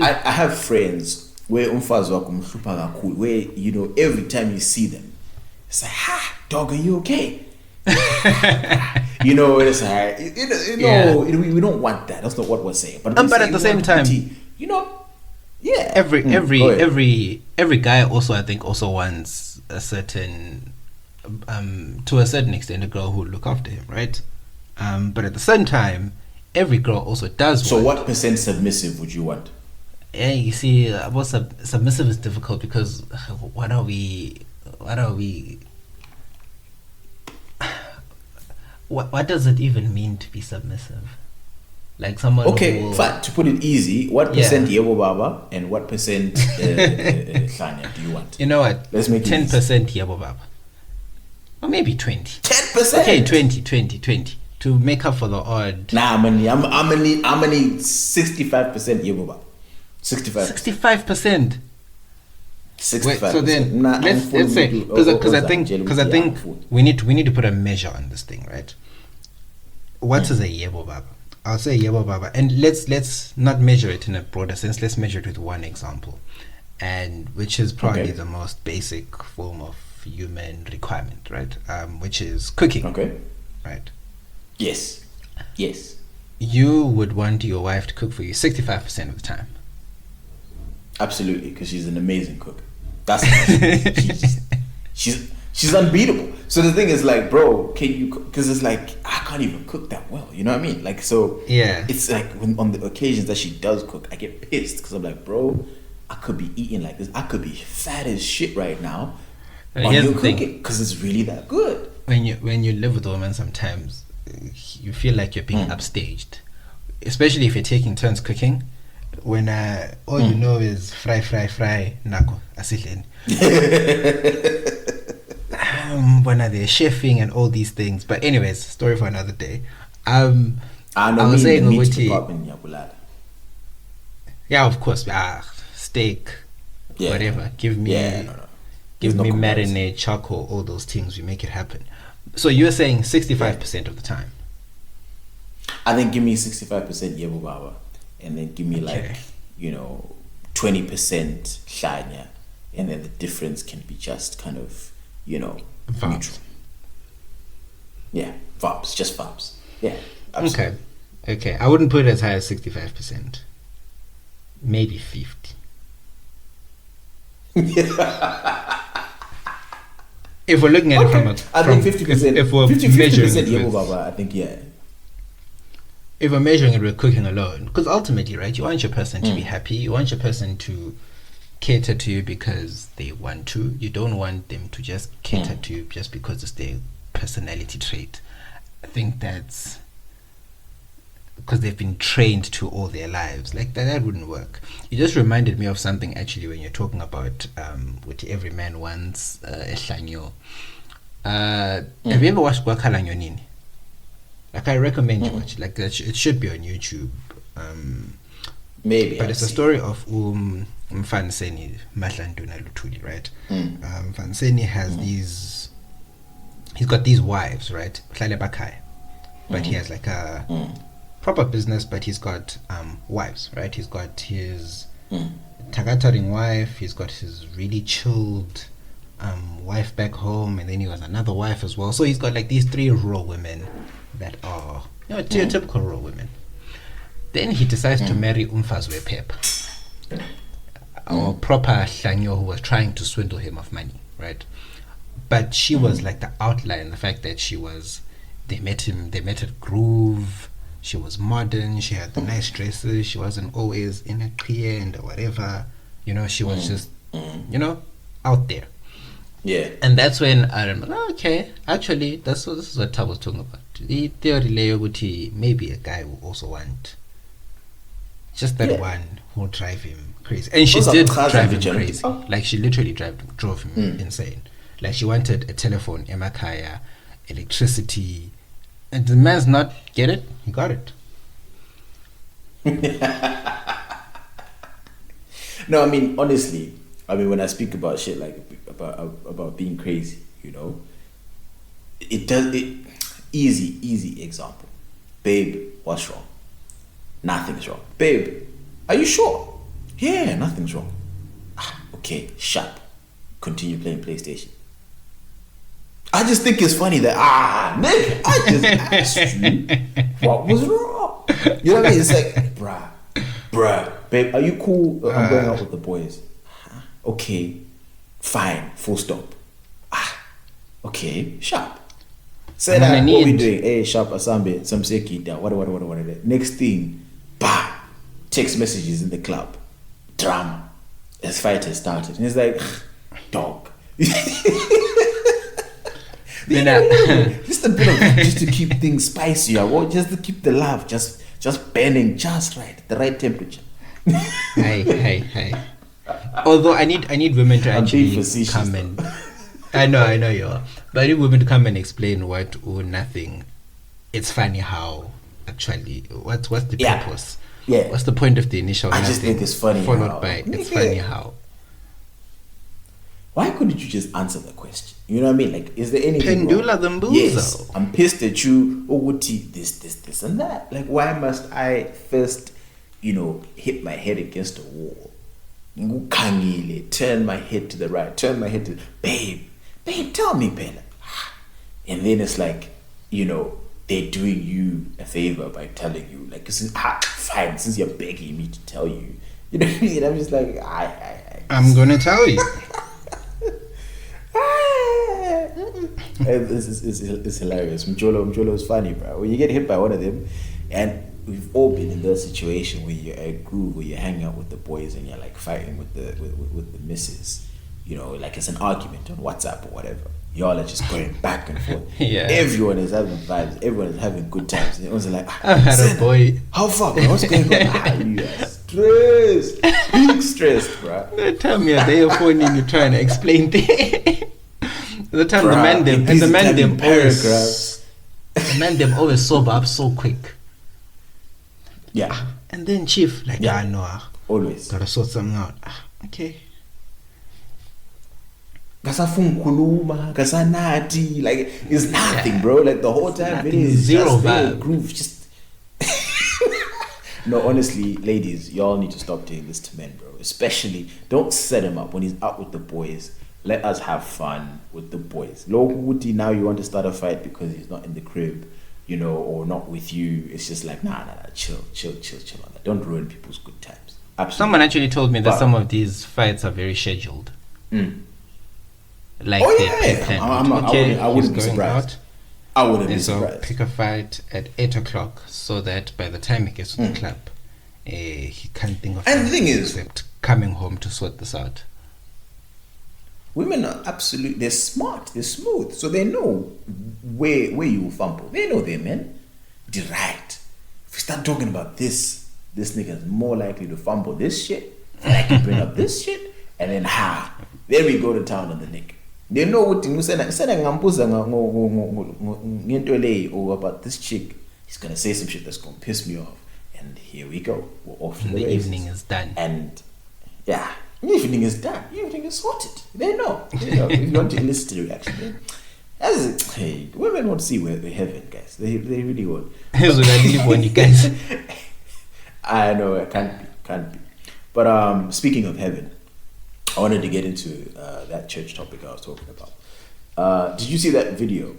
I have friends where where, every time you see them, it's like, ha, dog, are you okay? It's like, we don't want that. That's not what we're saying. But at the same time, yeah. Every guy also, I think, also wants a certain, to a certain extent, a girl who will look after him, right? But at the same time, every girl also does. So, what percent submissive would you want? Yeah, you see, about submissive is difficult because what are we? What does it even mean to be submissive? Like someone. Okay, fine. To put it easy, what percent yebo baba and what percent Hlanya do you want? You know what? Let's make 10% yebo baba, or maybe 20. 10%. Okay, 20 to make up for the odd. Nah, I'm gonna need 65% yebo baba. 65%. 65%. Wait, so then let's say because I think we need to put a measure on this thing, right? What is a yebo baba? I'll say yebo baba, and let's not measure it in a broader sense. Let's measure it with one example, and which is probably the most basic form of human requirement, right? Which is cooking. Okay. Right. Yes. You would want your wife to cook for you 65% of the time. Absolutely, because she's an amazing cook. That's she's unbeatable. So the thing is, like, bro, can you? Because it's like I can't even cook that well. You know what I mean? Like, so yeah, it's like when on the occasions that she does cook, I get pissed because I'm like, bro, I could be eating like this. I could be fat as shit right now. Here's the thing, because it's really that good. When you live with a woman, sometimes you feel like you're being upstaged, especially if you're taking turns cooking. When all you know is fry nako asidleni. When they're chefing and all these things, but anyways, story for another day. I was saying yeah, of course, steak, whatever. Give me marinade, charcoal, all those things. We make it happen. So you're saying 65% of the time? I think give me 65% yebo baba. And then give me 20% Hlanya, and then the difference can be just kind of, neutral. Yeah, vibes, just vibes. Yeah, absolutely. Okay. I wouldn't put it as high as 65%. Maybe 50. If we're looking at it from I think 50%. If we're 50% measuring yebo baba, I think if we're measuring it with cooking alone, because ultimately, right, you want your person to be happy. You want your person to cater to you because they want to. You don't want them to just cater to you just because it's their personality trait. I think that's because they've been trained to all their lives. Like that wouldn't work. You just reminded me of something actually when you're talking about what every man wants a hlanyo. Have you ever watched Gwakalanyo Nini? Like I recommend you watch. Like it should be on YouTube. Maybe. But it's a story of Mfaniseni Mahlanduna Lutuli, right? Mfaniseni has these. He's got these wives, right? But he has like a proper business, but he's got wives, right? He's got his Tagataring wife. He's got his really chilled wife back home, and then he has another wife as well. So he's got like these 3 raw women that are typical raw women. Then he decides to marry Umfazwe Pep, or proper Hlanyo, who was trying to swindle him of money, right? But she was like the outline, the fact that they met at Groove. She was modern. She had the nice dresses. She wasn't always in a clear and whatever. She was just out there. Yeah. And that's when I remember, okay, actually, this is what Todd was talking about. The theory maybe a guy will also want Just that Yeah. one who drive him crazy. And she Those are did cars drive and him vigilante. crazy. Oh. Like she literally drove him insane. Like she wanted a telephone, emakaya, electricity. And the man's not get it, he got it. No, I mean honestly, when I speak about shit like about being crazy, it does it. Easy example, babe. What's wrong? Nothing's wrong, babe. Are you sure? Yeah, nothing's wrong. Okay, sharp. Continue playing PlayStation. I just think it's funny that nigga, I just asked you what was wrong. You know what I mean? It's like, bruh, babe, are you cool? I'm going out with the boys. Okay, fine, full stop. Okay, sharp. Say that, what we doing? Hey, sharp, asambe, some seki down, whatever. Next thing, text messages in the club, drama. This fight has started. And it's like, dog. Just a bit of, just to keep things spicy, just to keep the love just burning just right, the right temperature. Hey. Although I need women to actually come and I know you are, but I need women to come and explain what or nothing. It's funny how actually what's the purpose? Yeah. What's the point of the initial? I just think it's funny followed by it's funny how. Why couldn't you just answer the question? You know what I mean? Like, is there anything Pendula wrong? Dumbuzo. Yes, I'm pissed at you. Uguti, this, and that. Like, why must I first, hit my head against a wall? Ngukangile, turn my head to the right, turn my head to babe, tell me, Pella. And then it's like, they're doing you a favor by telling you, like, fine, since you're begging me to tell you. You know what I mean? I'm just like, I'm gonna tell you. It's hilarious. Mjolo is funny, bro. When you get hit by one of them, and we've all been in that situation where you're at a group where you're hanging out with the boys and you're like fighting with the missus, like it's an argument on WhatsApp or whatever. Y'all are just going back and forth. Yeah. Everyone is having vibes. Everyone is having good times. And everyone's like, I've had a boy. How far, bro? What's going on? You are stressed. Big stressed, bro. They tell me a day of phoning you trying to explain things. The time the man them paragraphs. The man them always sober up so quick. Yeah. And then chief like no. Always. Gotta sort something out. Okay. Kasafunkuluma, kasanati, like it's nothing, bro. Like the whole time it is zero just vibe. Groove, just. No, honestly, ladies, y'all need to stop doing this to men, bro. Especially, don't set him up when he's out with the boys. Let us have fun with the boys. Lokuti, now you want to start a fight because he's not in the crib, or not with you. It's just like nah, chill on that. Don't ruin people's good times. Absolutely. Someone actually told me that some of these fights are very scheduled. Like they're pre-planned. I wouldn't be surprised. I wouldn't be surprised. Pick a fight at 8 o'clock so that by the time he gets to the club, he can't think of anything. And the thing is, except coming home to sort this out. Women are they're smart, they're smooth, so they know where you will fumble. They know their men. They're right. If we start talking about this nigga is more likely to fumble this shit, and I can bring up this shit, and then then we go to town on the nick. They know what to say or about this chick. He's gonna say some shit that's gonna piss me off, and here we go. We're off to the evening is done, and evening is done. Evening is sorted. They know. If you want to listen to the reaction, women won't see where they're heaven, guys. They really won't. Here's what I believe when you guys. I know it can't be. But speaking of heaven, I wanted to get into that church topic I was talking about. Did you see that video?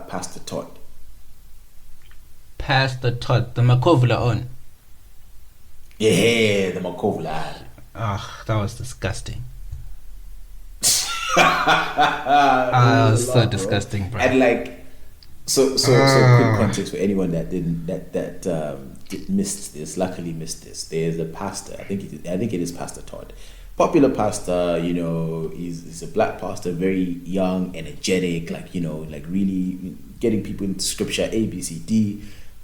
Pastor Todd. Pastor Todd, the Makovla on. Yeah, the Makovla. That was disgusting. That was so disgusting, bro. And like, so quick context for anyone that missed this. Luckily missed this. There's a pastor. I think it is Pastor Todd. Popular pastor. He's a black pastor, very young, energetic. Like like really getting people into scripture, A, B, C, D,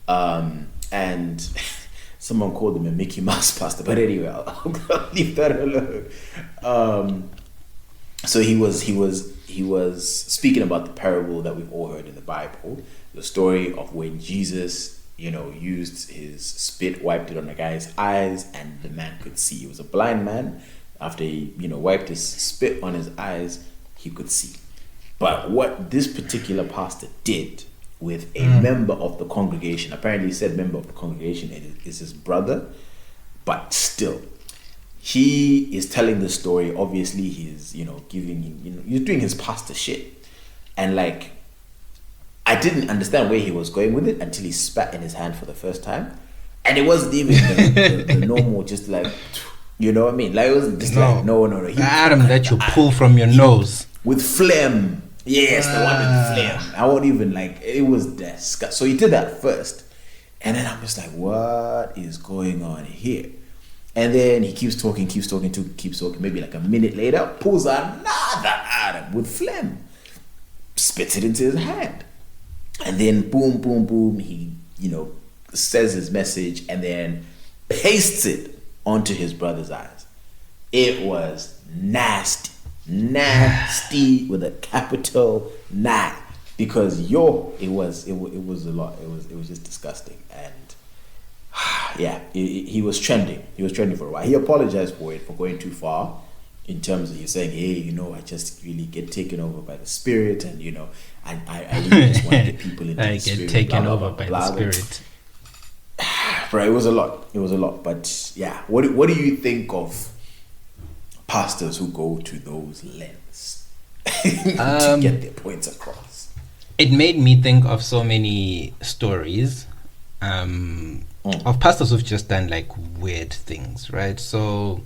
and. Someone called him a Mickey Mouse pastor, but anyway, I'll leave that alone. So he was speaking about the parable that we've all heard in the Bible, the story of when Jesus, used his spit, wiped it on a guy's eyes, and the man could see. He was a blind man. After he, wiped his spit on his eyes, he could see. But what this particular pastor did with a member of the congregation, apparently he said member of the congregation is his brother, but still, he is telling the story. Obviously, he's, giving him, he's doing his pastor shit. And like, I didn't understand where he was going with it until he spat in his hand for the first time. And it wasn't even the normal, just like, you know what I mean? Like, it wasn't just like, no. The Adam that you pull from your nose. With phlegm. Yes, the one with phlegm. I won't even, like, it was disgusting. So he did that first. And then I'm just like, what is going on here? And then he keeps talking. Maybe like a minute later, pulls another Adam with phlegm. Spits it into his hand. And then boom, boom, boom, he, says his message and then pastes it onto his brother's eyes. It was nasty with a capital 9, because it was a lot. It was just disgusting. And yeah, he was trending. He was trending for a while. He apologized for it, for going too far, in terms of you saying, hey, I just really get taken over by the Spirit, and I really just want to get people into the Spirit. I get taken over by the Spirit. Right, it was a lot. But yeah, what do you think of pastors who go to those lengths to get their points across? It made me think of so many stories of pastors who've just done like weird things, right? So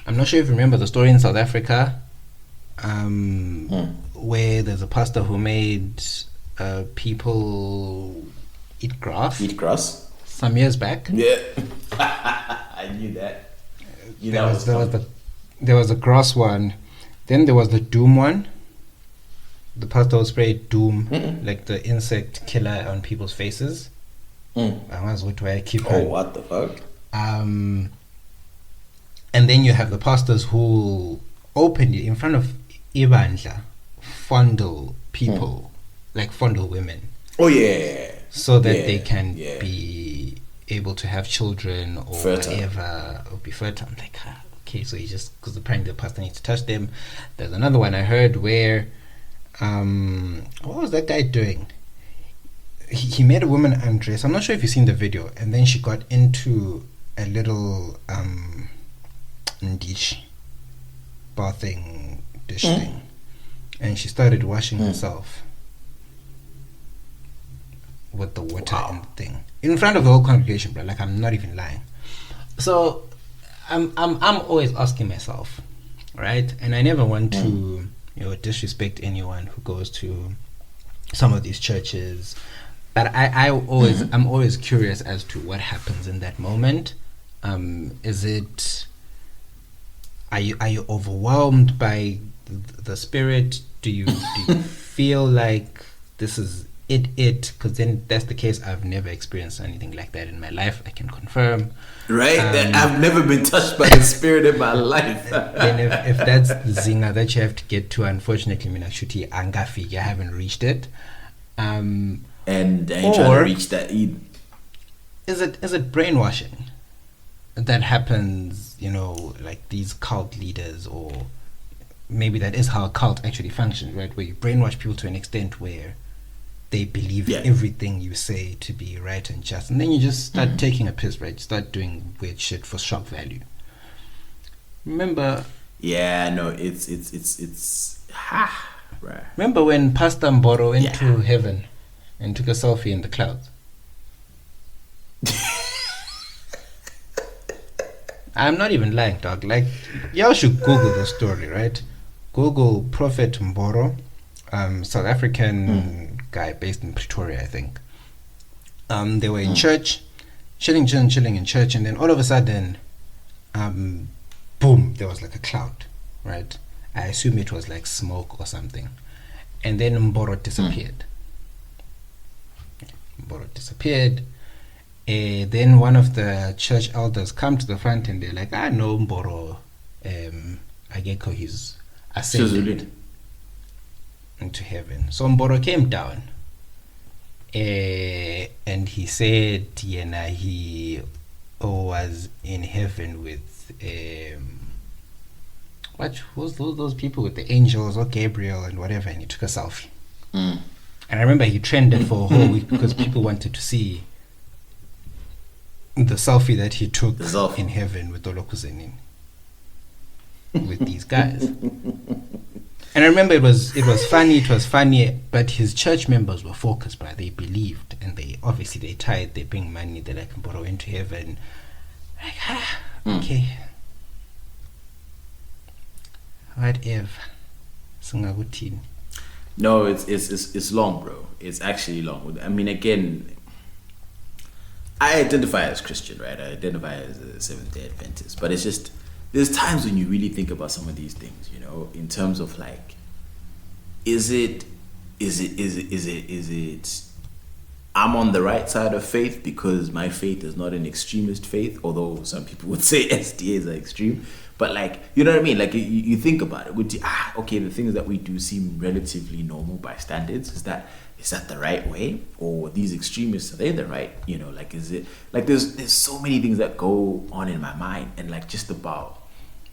I'm not sure if you remember the story in South Africa where there's a pastor who made people eat grass some years back. Yeah. I knew that. There was a grass one. Then there was the doom one. The pastor would spray doom, like the insect killer, on people's faces. What the fuck? And then you have the pastors who openly, in front of Ibandla, fondle people, like fondle women. Oh yeah. So that they can be able to have children or fertile. Whatever, or be fertile. I'm like, okay, so you just, because apparently the pastor needs to touch them. There's another one I heard where, what was that guy doing? He made a woman undress. I'm not sure if you've seen the video. And then she got into a little dish, bathing dish thing, and she started washing herself with the water and the thing in front of the whole congregation, bro. Like, I'm not even lying. So I'm always asking myself, right? And I never want to disrespect anyone who goes to some of these churches, but I'm always curious as to what happens in that moment. Are you overwhelmed by the Spirit? Do you feel like this is it? Because then that's the case. I've never experienced anything like that in my life. I can confirm. Right, that I've never been touched by the Spirit in my life. Then if that's the zinger that you have to get to, unfortunately, Minashuti Angafi, you haven't reached it. And I ain't trying to reach that either. Is it brainwashing that happens? Like these cult leaders, or maybe that is how a cult actually functions, right? Where you brainwash people to an extent where they believe everything you say to be right and just, and then you just start taking a piss, right? You start doing weird shit for shock value. Remember? Yeah, no, it's right. Remember when Pastor Mboro went to heaven and took a selfie in the clouds? I'm not even lying, dog. Like, y'all should Google the story, right? Google Prophet Mboro, South African guy based in Pretoria, I think. They were in church, chilling in church, and then all of a sudden, boom, there was like a cloud, right? I assume it was like smoke or something. And then Mboro disappeared. Mboro disappeared, Then one of the church elders come to the front and they're like, no, Mboro, Ageko, he's ascended into heaven. So Mboro came down, and he said, he was in heaven with what was those people with the angels or Gabriel and whatever, and he took a selfie. And I remember he trended for a whole week because people wanted to see the selfie that he took in heaven with Olokuzenin, with these guys. And I remember it was funny, but his church members were focused, but they believed, and they tithe, they bring money, they like borrow into heaven. Like, okay. Whatever. Singakuthini. No, it's long, bro. It's actually long. I mean, again, I identify as Christian, right? I identify as a Seventh-day Adventist, but it's just there's times when you really think about some of these things, you know, in terms of like, is it I'm on the right side of faith because my faith is not an extremist faith, although some people would say SDAs are extreme. But like, you know what I mean? Like you think about it, okay, the things that we do seem relatively normal by standards. Is that the right way? Or these extremists, are they the right? You know, like is it like there's so many things that go on in my mind, and like just about,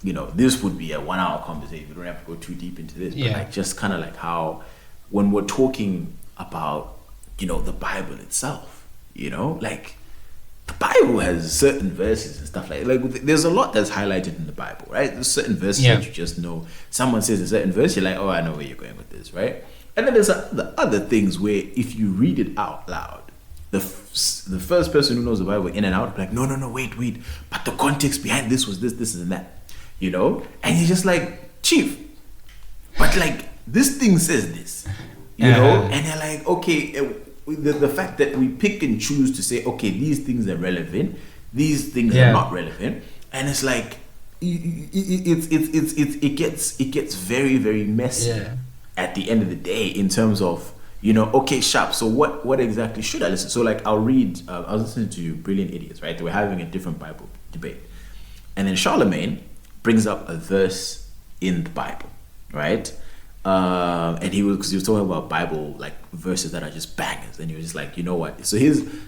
you know, this would be a 1 hour conversation. We don't have to go too deep into this, but like just kind of like how when we're talking about, you know, the Bible itself, you know, like the Bible has certain verses and stuff like there's a lot that's highlighted in the Bible, right? There's certain verses that you just know. Someone says a certain verse, you're like, oh, I know where you're going with this, right? And then there's the other things where if you read it out loud, the first person who knows the Bible in and out, like, no, wait, but the context behind this was this, and that, you know? And you're just like, Chief, but like this thing says this, you know? And you're like, okay, the fact that we pick and choose to say, okay, these things are relevant, these things are not relevant, and it's like it gets very, very messy at the end of the day in terms of, you know, okay, sharp. So what exactly should I listen? So like I'll read. I was listening to Brilliant Idiots, right? They were having a different Bible debate, and then Charlemagne brings up a verse in the Bible, right? And he was talking about Bible like verses that are just bangers, and he was just like, you know what? So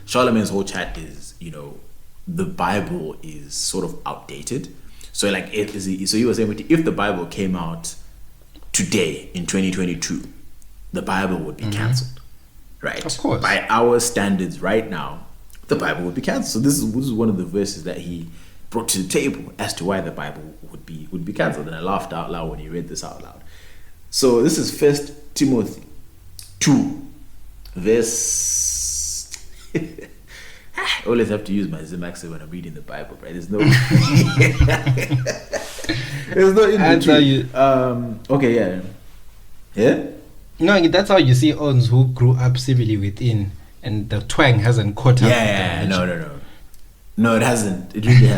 Charlemagne's whole chat is, you know, the Bible is sort of outdated. So like so he was saying, if the Bible came out today in 2022, the Bible would be cancelled, right? Of course. By our standards right now, the Bible would be cancelled. So this is one of the verses that he brought to the table as to why the Bible would be cancelled, and I laughed out loud when he read this out loud. So this is 1 Timothy 2, verse. I always have to use my Zim accent when I'm reading the Bible, right? There's no in between. Okay, yeah. No, that's how you see ons who grew up civilly within, and the twang hasn't caught up. No, it hasn't. It really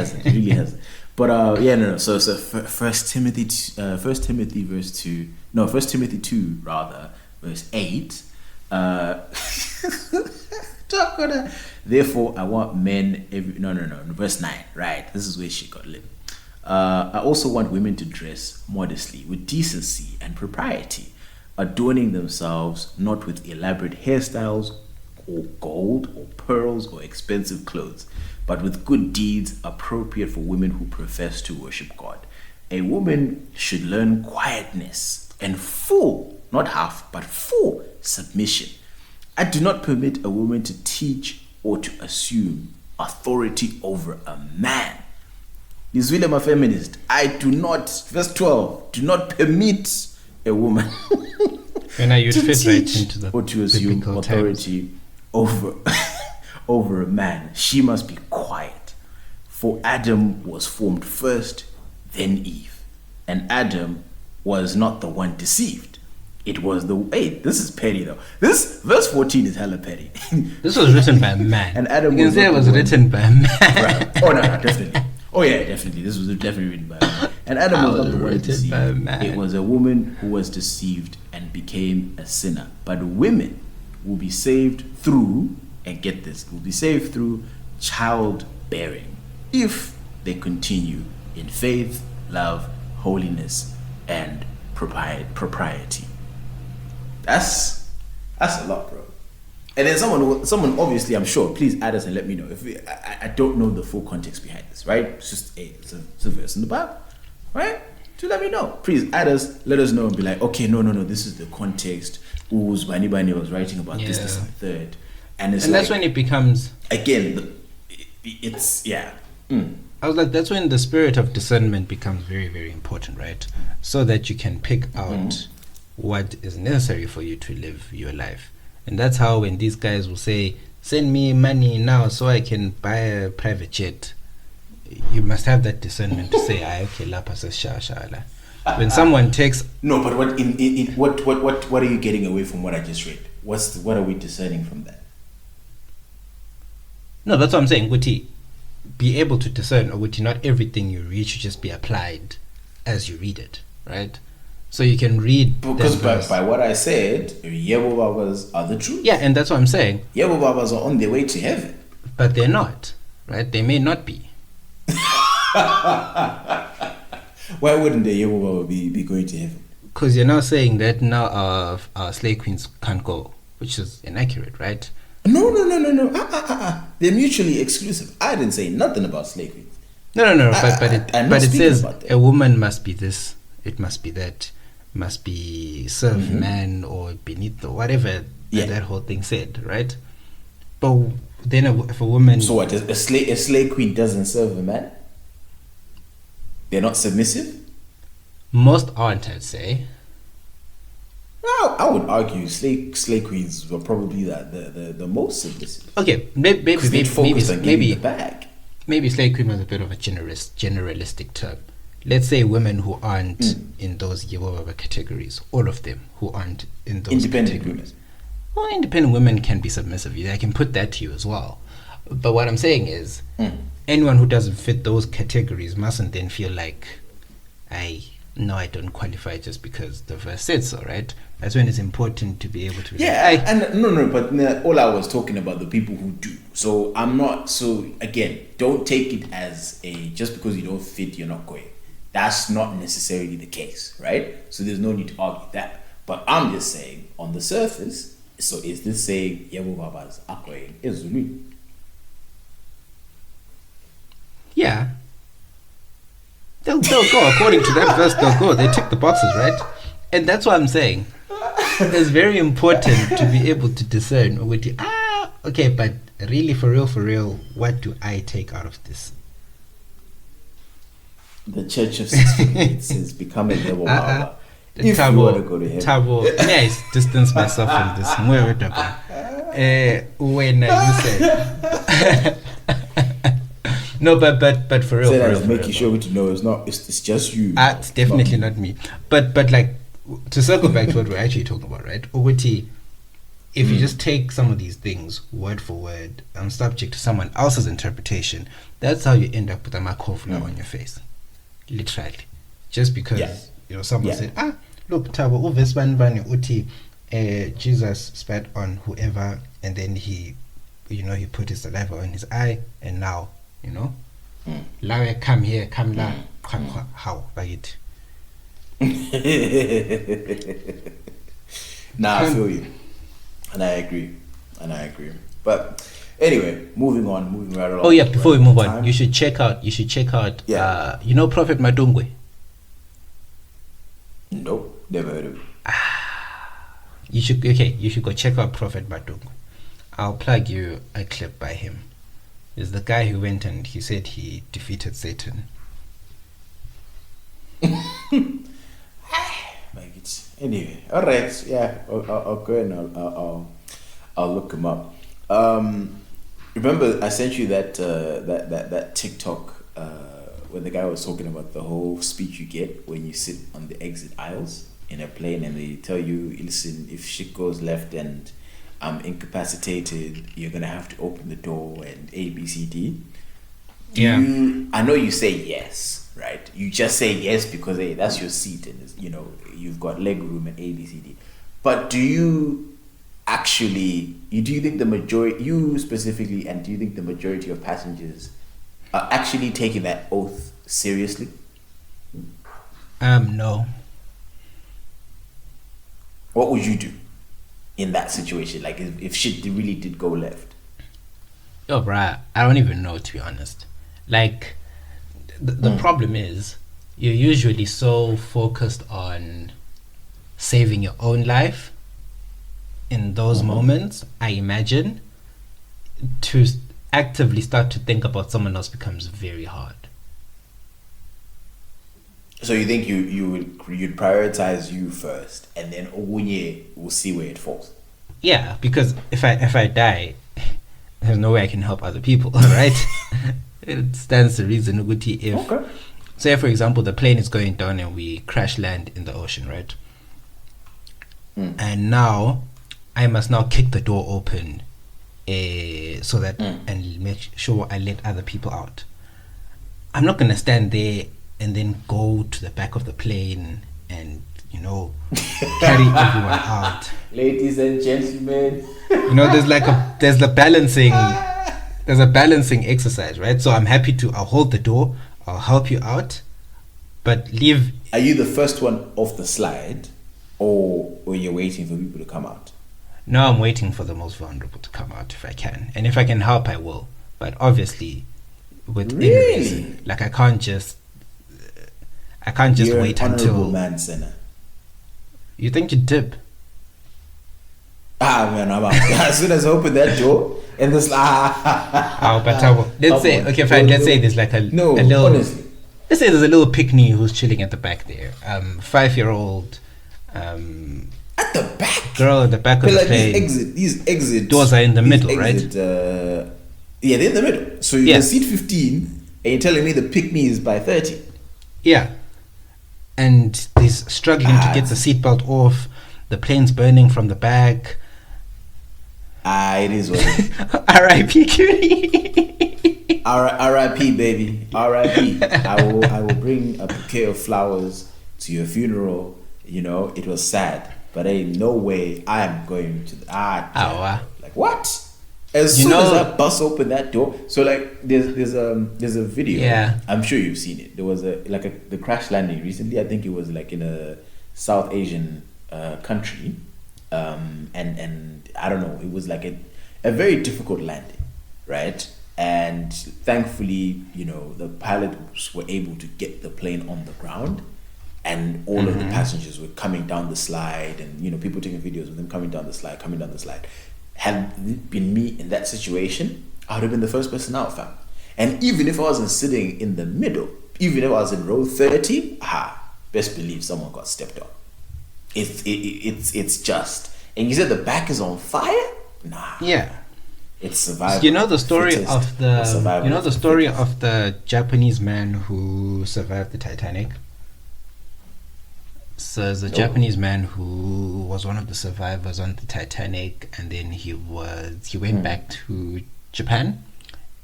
hasn't. But So 1 Timothy 2 rather, verse 8. Therefore, I want men verse 9. Right, this is where she got lit. I also want women to dress modestly, with decency and propriety, adorning themselves not with elaborate hairstyles or gold or pearls or expensive clothes, but with good deeds appropriate for women who profess to worship God. A woman should learn quietness and full, not half, but full submission. I do not permit a woman to teach or to assume authority over a man. Is William a feminist? I do not, verse 12, do not permit a woman to fit right into the or to assume authority over a man. She must be quiet. For Adam was formed first, then Eve. And Adam was not the one deceived. It was this is petty though. This verse 14 is hella petty. This was written by a man. And Adam was written by a man. Right. Oh no, definitely. Oh yeah, definitely. This was definitely written by a man. And Adam was not the one deceived. It was a woman who was deceived and became a sinner. But women will be saved through, and get this, will be saved through childbearing if they continue in faith, love, holiness, and propriety. That's a lot, bro. And then someone obviously, I'm sure, please add us and let me know. I don't know the full context behind this, right? It's just it's a verse in the Bible, right? To let me know. Please add us, let us know and be like, okay, no, this is the context. Bani was writing about this, and third. And that's when it becomes... Again, it's, yeah. I was like, that's when the spirit of discernment becomes very, very important, right? So that you can pick out what is necessary for you to live your life. And that's how when these guys will say, send me money now so I can buy a private jet, you must have that discernment to say, okay, la passes shala. When someone takes... No, but what are you getting away from what I just read? What are we discerning from that? No, that's what I'm saying. Guti, be able to discern, or Guti, not everything you read should just be applied as you read it, right? So you can read... Because by what I said, Yebo Babas are the truth. Yeah, and that's what I'm saying. Yebo Babas are on their way to heaven. But they're not, right? They may not be. Why wouldn't the Yebo Baba be going to heaven? Because you're now saying that now our slave queens can't go, which is inaccurate, right? No. They're mutually exclusive. I didn't say nothing about slave queens. No. But it says a woman must be this, it must be that, must be serve man or beneath or whatever that whole thing said, right? But then if a woman... So what, a slave queen doesn't serve a man? They're not submissive? Most aren't, I'd say. No, I would argue slave queens were probably the most submissive. Okay, maybe the bag. Maybe slave queen was a bit of a generalistic term. Let's say women who aren't in those Yebo categories, all of them who aren't in those independent categories. women. Well, independent women can be submissive. I can put that to you as well. But what I'm saying is, anyone who doesn't fit those categories mustn't then feel like, I don't qualify just because the verse said so, right? That's when it's important to be able to... But all I was talking about the people who do. So I'm not... So again, don't take it as just because you don't fit, you're not going. That's not necessarily the case, right? So there's no need to argue that. But I'm just saying, on the surface, so is this saying Yebo Babas are going Zulu? Yeah. They'll go according to that verse. They'll go. They tick the boxes, right? And that's what I'm saying. It's very important to be able to discern. Okay, but really, for real, what do I take out of this? The Church of 6 is becoming Yebo Baba. If you want to go to heaven. Tabo, may I distance myself from this? When you said... No, but for real, making sure to know it's just you. It's definitely not me. But like, to circle back to what we're actually talking about, right? Uguti, if you just take some of these things word for word and subject to someone else's interpretation, that's how you end up with a makovla on your face, literally, just because someone said, look, Tabo, uti, Jesus spat on whoever, and then he put his saliva on his eye, and now. Lawe, come here, come la, how, like it. Nah, I feel you, and I agree. But anyway, moving right along. Oh yeah, before we move on, you should check out. Prophet Madungwe. Nope, never heard of it. You should go check out Prophet Madungwe. I'll plug you a clip by him. Is the guy who went and he said he defeated Satan. Anyway, all right, yeah, I'll go and I'll look him up. Remember, I sent you that TikTok where the guy was talking about the whole speech you get when you sit on the exit aisles in a plane, and they tell you, listen, if shit goes left and I'm incapacitated, you're gonna have to open the door and A, B, C, D. I know you say yes, right? You just say yes because hey, that's your seat and you've got leg room and A, B, C, D. But do you actually, do you think the majority, you specifically, and do you think the majority of passengers are actually taking that oath seriously? No. What would you do in that situation? Like if shit really did go left? Yo, bruh, I don't even know, to be honest. Like, the problem is, you're usually so focused on saving your own life in those moments, I imagine, to actively start to think about someone else becomes very hard. So you think you'd prioritize you first, and then Ogunye will see where it falls? Yeah, because if I die, there's no way I can help other people, right? It stands to reason, Uguti, if, Okay. say for example, the plane is going down and we crash land in the ocean, right? And now I must now kick the door open, so that and make sure I let other people out. I'm not gonna stand there and then go to the back of the plane and carry everyone out. Ladies and gentlemen, there's a balancing exercise, right? So I'm happy I'll hold the door, I'll help you out, but leave. Are you the first one off the slide, or you're waiting for people to come out? No, I'm waiting for the most vulnerable to come out if I can, and if I can help, I will. But obviously, within reason. Like I can't just You're wait an until. honorable man, Senna. You think you dip? Man, I'm out. As soon as I open that door, and this But I will. Let's say, okay, fine. Let's say there's like a little. Honestly. Let's say there's a little picnic who's chilling at the back there. 5-year-old. At the back. Girl at the back of the plane. These exit doors are in the middle, right? Yeah, they're in the middle. So you're seat 15, and you're telling me the pick-me is by 30. Yeah. And he's struggling to get the seatbelt off. The plane's burning from the back. It is what it is. R.I.P. cutie. R.I.P. baby. R.I.P. I will bring a bouquet of flowers to your funeral. It was sad, but ain't no way I am going to like what? As soon as I bust open that door, so like there's a video. Yeah, I'm sure you've seen it. There was the crash landing recently. I think it was like in a South Asian country, and I don't know. It was like a very difficult landing, right? And thankfully, the pilots were able to get the plane on the ground, and all of the passengers were coming down the slide, and people taking videos of them coming down the slide. Had it been me in that situation, I would have been the first person out, fam. And even if I wasn't sitting in the middle, even if I was in row 30, best believe someone got stepped on. It's just. And you said the back is on fire? Nah. Yeah. It's survival. The story of the story of the Japanese man who survived the Titanic? So there's a Japanese man who was one of the survivors on the Titanic, and then he went back to Japan,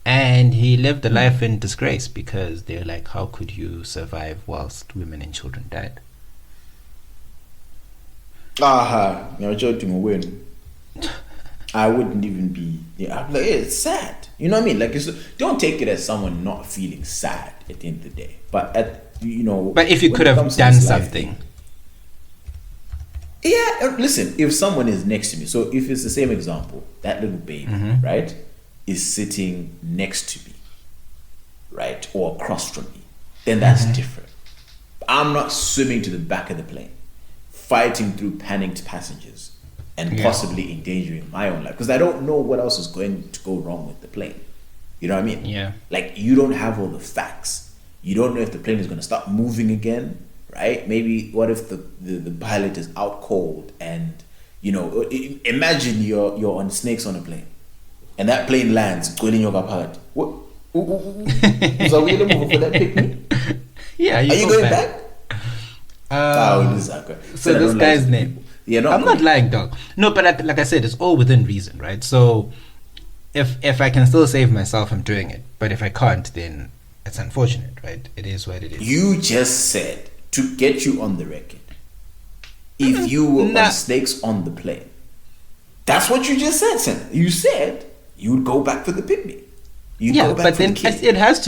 and he lived a life in disgrace because they're like, how could you survive whilst women and children died? You're joking win. I wouldn't even be. I'm like, it's sad. You know what I mean? Like, don't take it as someone not feeling sad at the end of the day. But But if you could have done something. Yeah, listen, if someone is next to me, so if it's the same example, that little baby, right, is sitting next to me, right, or across from me, then that's different. I'm not swimming to the back of the plane, fighting through panicked passengers, and possibly endangering my own life, because I don't know what else is going to go wrong with the plane. You know what I mean? Yeah. Like, you don't have all the facts. You don't know if the plane is going to stop moving again. Right? Maybe what if the pilot is out cold, and imagine you're on snakes on a plane, and that plane lands going in your pilot. What? So we gonna move for that picnic? Yeah, are you going back? So this guy's name. Yeah, I'm not lying, dog. No, but like I said, it's all within reason, right? So if I can still save myself, I'm doing it. But if I can't, then it's unfortunate, right? It is what it is. You just said, to get you on the record, if you were on snakes on the plane, That's what you just said, Sen. You said you'd go back for the pygmy. You'd Yeah, go back but for then the kid. it has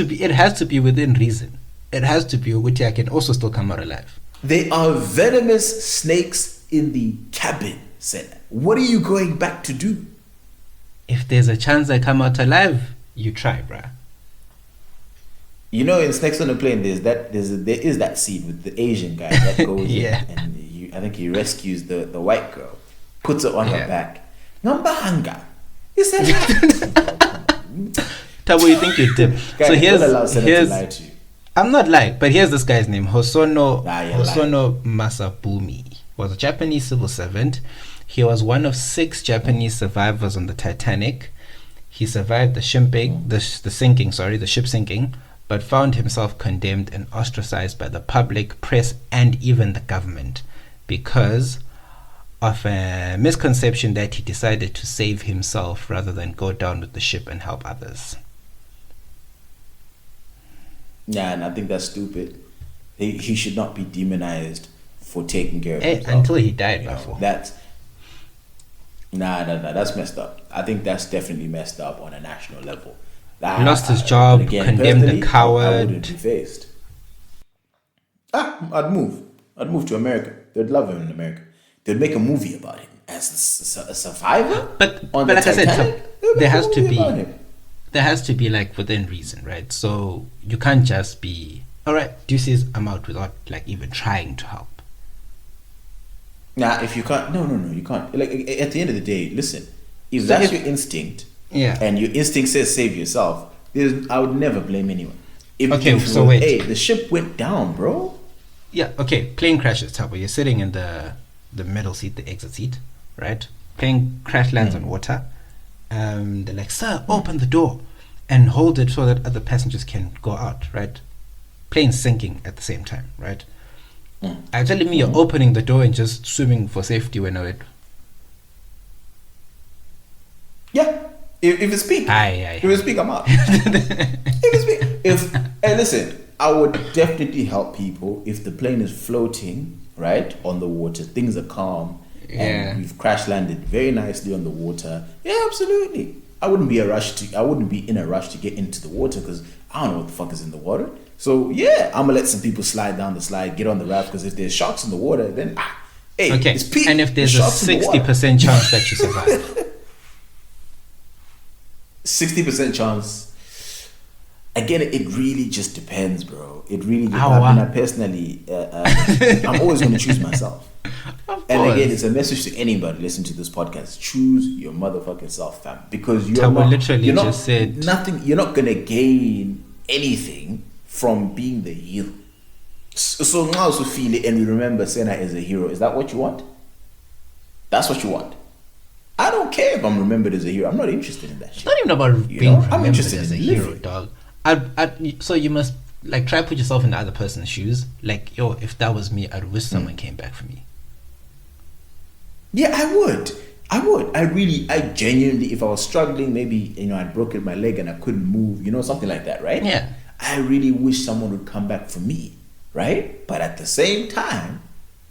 to be within reason. It has to be which I can also still come out alive. There are venomous snakes in the cabin, Sen. What are you going back to do? If there's a chance I come out alive, you try, bruh. You know, in Snakes on a Plane, there is that scene with the Asian guy that goes Yeah. in and I think he rescues the white girl, puts her on Yeah. her back. Ngambahanga. He said, Tabo, you think you did. Guy, So don't allow Senna to here's lie to you. I'm not lying, but here's this guy's name. Hosono You're Hosono Masabumi was a Japanese civil servant. He was one of 6 Japanese survivors on the Titanic. He survived the ship sinking, but found himself condemned and ostracized by the public, press, and even the government because of a misconception that he decided to save himself rather than go down with the ship and help others. Yeah, and I think that's stupid. He should not be demonized for taking care of himself. Until he died, You know, before. that's that's messed up. I think that's definitely messed up on a national level. Lost his job, condemned personally, a coward. I wouldn't be faced. I'd move to America. They'd love him in America. They'd make a movie about him as a survivor. But on like the I said, Titanic. there has to be like within reason, right? So you can't just be all right. Deuces, I'm out without like even trying to help. Nah, if you can't, no, you can't. Like at the end of the day, listen. If that's your instinct, Yeah. and your instinct says save yourself, I would never blame anyone. If Wait. Hey, the ship went down, bro. Yeah, okay. Plane crashes, Tabo. You're sitting in the middle seat, the exit seat, right? Plane crash lands on water. They're like, sir, open the door and hold it so that other passengers can go out, right? Plane sinking at the same time, right? Are you telling me you're opening the door and just swimming for safety when it... Yeah. If it's peak, Aye. if it's peak, I'm out. Hey, listen, I would definitely help people if the plane is floating, right, on the water. Things are calm, and we've crash landed very nicely on the water. Yeah, absolutely. I wouldn't be in a rush to get into the water because I don't know what the fuck is in the water. So yeah, I'm gonna let some people slide down the slide, get on the raft because if there's sharks in the water, then it's peak. And if there's a 60% chance that you survive. 60% chance. Again, it really just depends, bro. It really depends. Wow. I mean, I personally, I'm always going to choose myself. And again, it's a message to anybody listening to this podcast: choose your motherfucking self, fam. Because you're not going to gain anything from being the hero. So now, also feel it, and we remember Senna as a hero. Is that what you want? That's what you want. I don't care if I'm remembered as a hero. I'm not interested in that shit. It's not even about being I'm remembered interested as a in hero, living. dog. So you must like try put yourself in the other person's shoes. Like, yo, if that was me, I'd wish someone came back for me. Yeah, I would. I genuinely, if I was struggling, maybe, I'd broken my leg and I couldn't move, something like that, right? Yeah. I really wish someone would come back for me, right? But at the same time,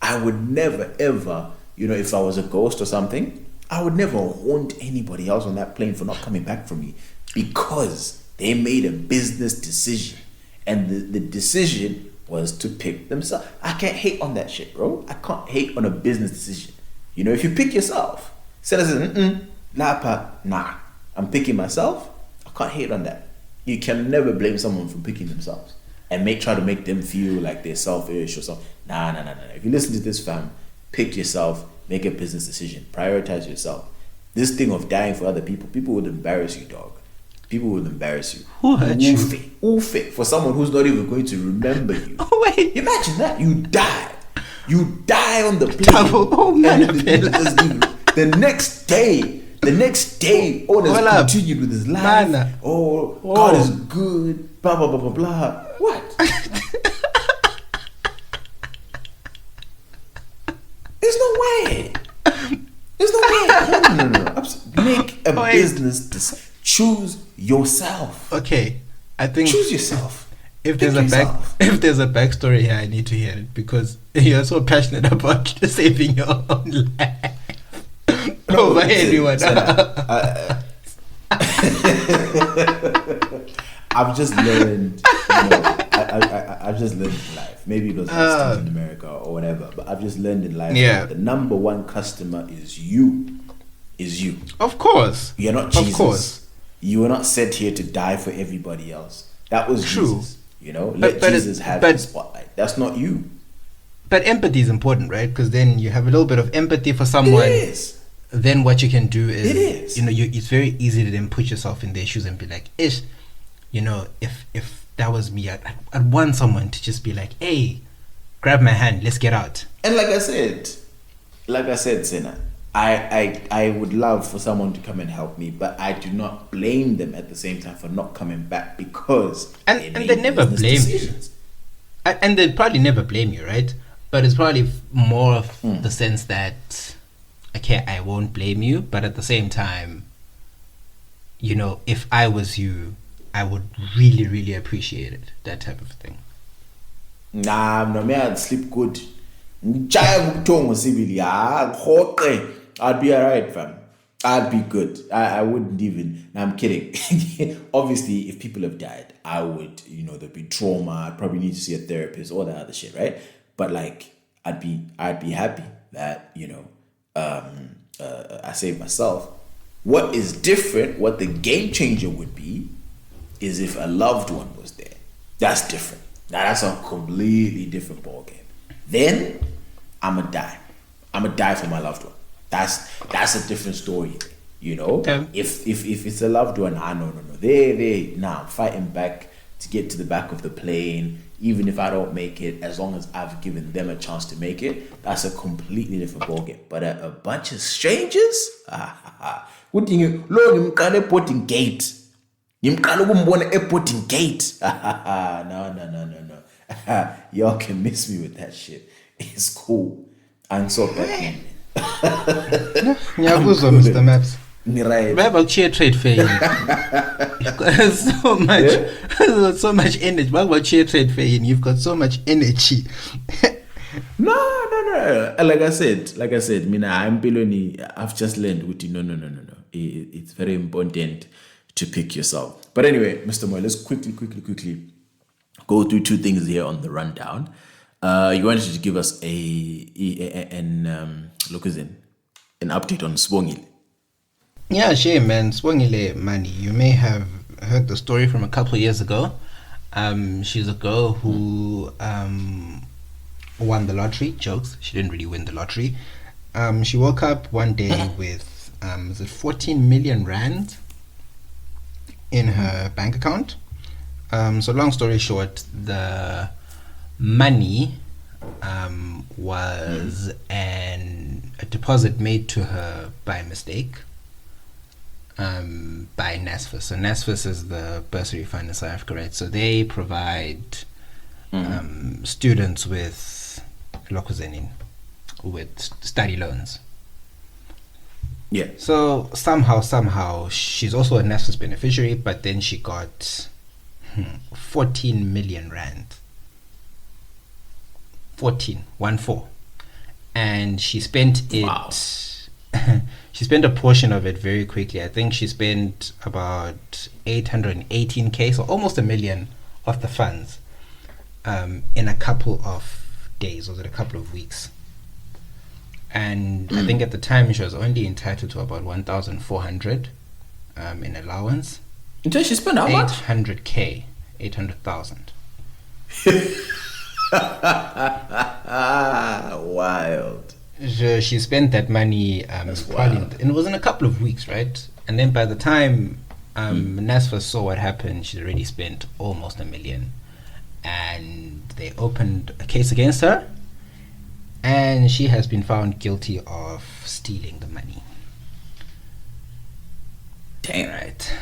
I would never, ever, if I was a ghost or something, I would never haunt anybody else on that plane for not coming back for me because they made a business decision. And the decision was to pick themselves. I can't hate on that shit, bro. I can't hate on a business decision. If you pick yourself, Senna says, nah, I'm picking myself. I can't hate on that. You can never blame someone for picking themselves and try to make them feel like they're selfish or something. Nah. If you listen to this, fam, pick yourself, make a business decision, prioritize yourself. This thing of dying for other people would embarrass you, dog. People will embarrass you. Who hurt you? Fit for someone who's not even going to remember you. Oh, wait. Imagine that. You die on the plane. And the next day, owners continued with his life. God is good. Blah blah blah blah blah. What? There's no way. No. Make a business decision. Choose yourself. Okay, I think choose yourself. If there's a backstory here, I need to hear it because you're so passionate about saving your own life. over anyone. I've just learned, I've just learned in life. Maybe it was like in America or whatever, but I've just learned in life that the number one customer is you. Of course. You're not Jesus. Of course. You were not sent here to die for everybody else. That was true. Jesus. Let Jesus have the spotlight. That's not you. But empathy is important, right? Because then you have a little bit of empathy for someone. It is. Then what you can do is, it is. It's very easy to then put yourself in their shoes and be like, if that was me, I'd want someone to just be like, hey, grab my hand, let's get out. And like I said, Sena, I would love for someone to come and help me, but I do not blame them at the same time for not coming back because they never blame you. And they'd probably never blame you, right? But it's probably more of the sense that, okay, I won't blame you, but at the same time, if I was you, I would really, really appreciate it. That type of thing. Nah, no, me, I'd sleep good. I'd be alright, fam. I'd be good. I wouldn't even. No, I'm kidding. Obviously, if people have died, I would, there'd be trauma. I'd probably need to see a therapist, all that other shit, right? But like, I'd be happy that, I saved myself. What is different, what the game changer would be, is if a loved one was there. That's different. Now that's a completely different ballgame. Then I'ma die. I'ma die for my loved one. That's a different story. If it's a loved one, no. I'm fighting back to get to the back of the plane. Even if I don't make it, as long as I've given them a chance to make it, that's a completely different ballgame. But a bunch of strangers, what do you Lord, you can't airport in gate. You can't airport in gate. No. Y'all can miss me with that shit. It's cool. I'm so Batman. Mr. Maps. About cheer trade fair. You've got so much energy. What about cheer trade fair? You've got so much energy. No. Like I said, I'm Piloni. I've just learned with you. No. It's very important to pick yourself. But anyway, Mr. Moy, let's quickly go through two things here on the rundown. You wanted to give us an update on Swongile. Yeah, sure, man. Swongile Mani. You may have heard the story from a couple of years ago. She's a girl who won the lottery. Jokes. She didn't really win the lottery. She woke up one day with 14 million rand in her bank account. So long story short, the money was a deposit made to her by mistake by NSFAS. So NSFAS is the bursary fund in South Africa, right? So they provide students with study loans. Yeah. So somehow she's also a NSFAS beneficiary, but then she got 14 million rand. 14. And she spent it. Wow. She spent a portion of it very quickly. I think she spent about 818k, so almost 1 million of the funds in a couple of days, or was it a couple of weeks? And I think at the time she was only entitled to about 1,400 in allowance. Until she spent how much? 800k, 800,000. Wild. So she spent that money probably, and it was in a couple of weeks, right? And then by the time NSFAS saw what happened, she'd already spent almost 1 million, and they opened a case against her, and she has been found guilty of stealing the money. Damn. Right.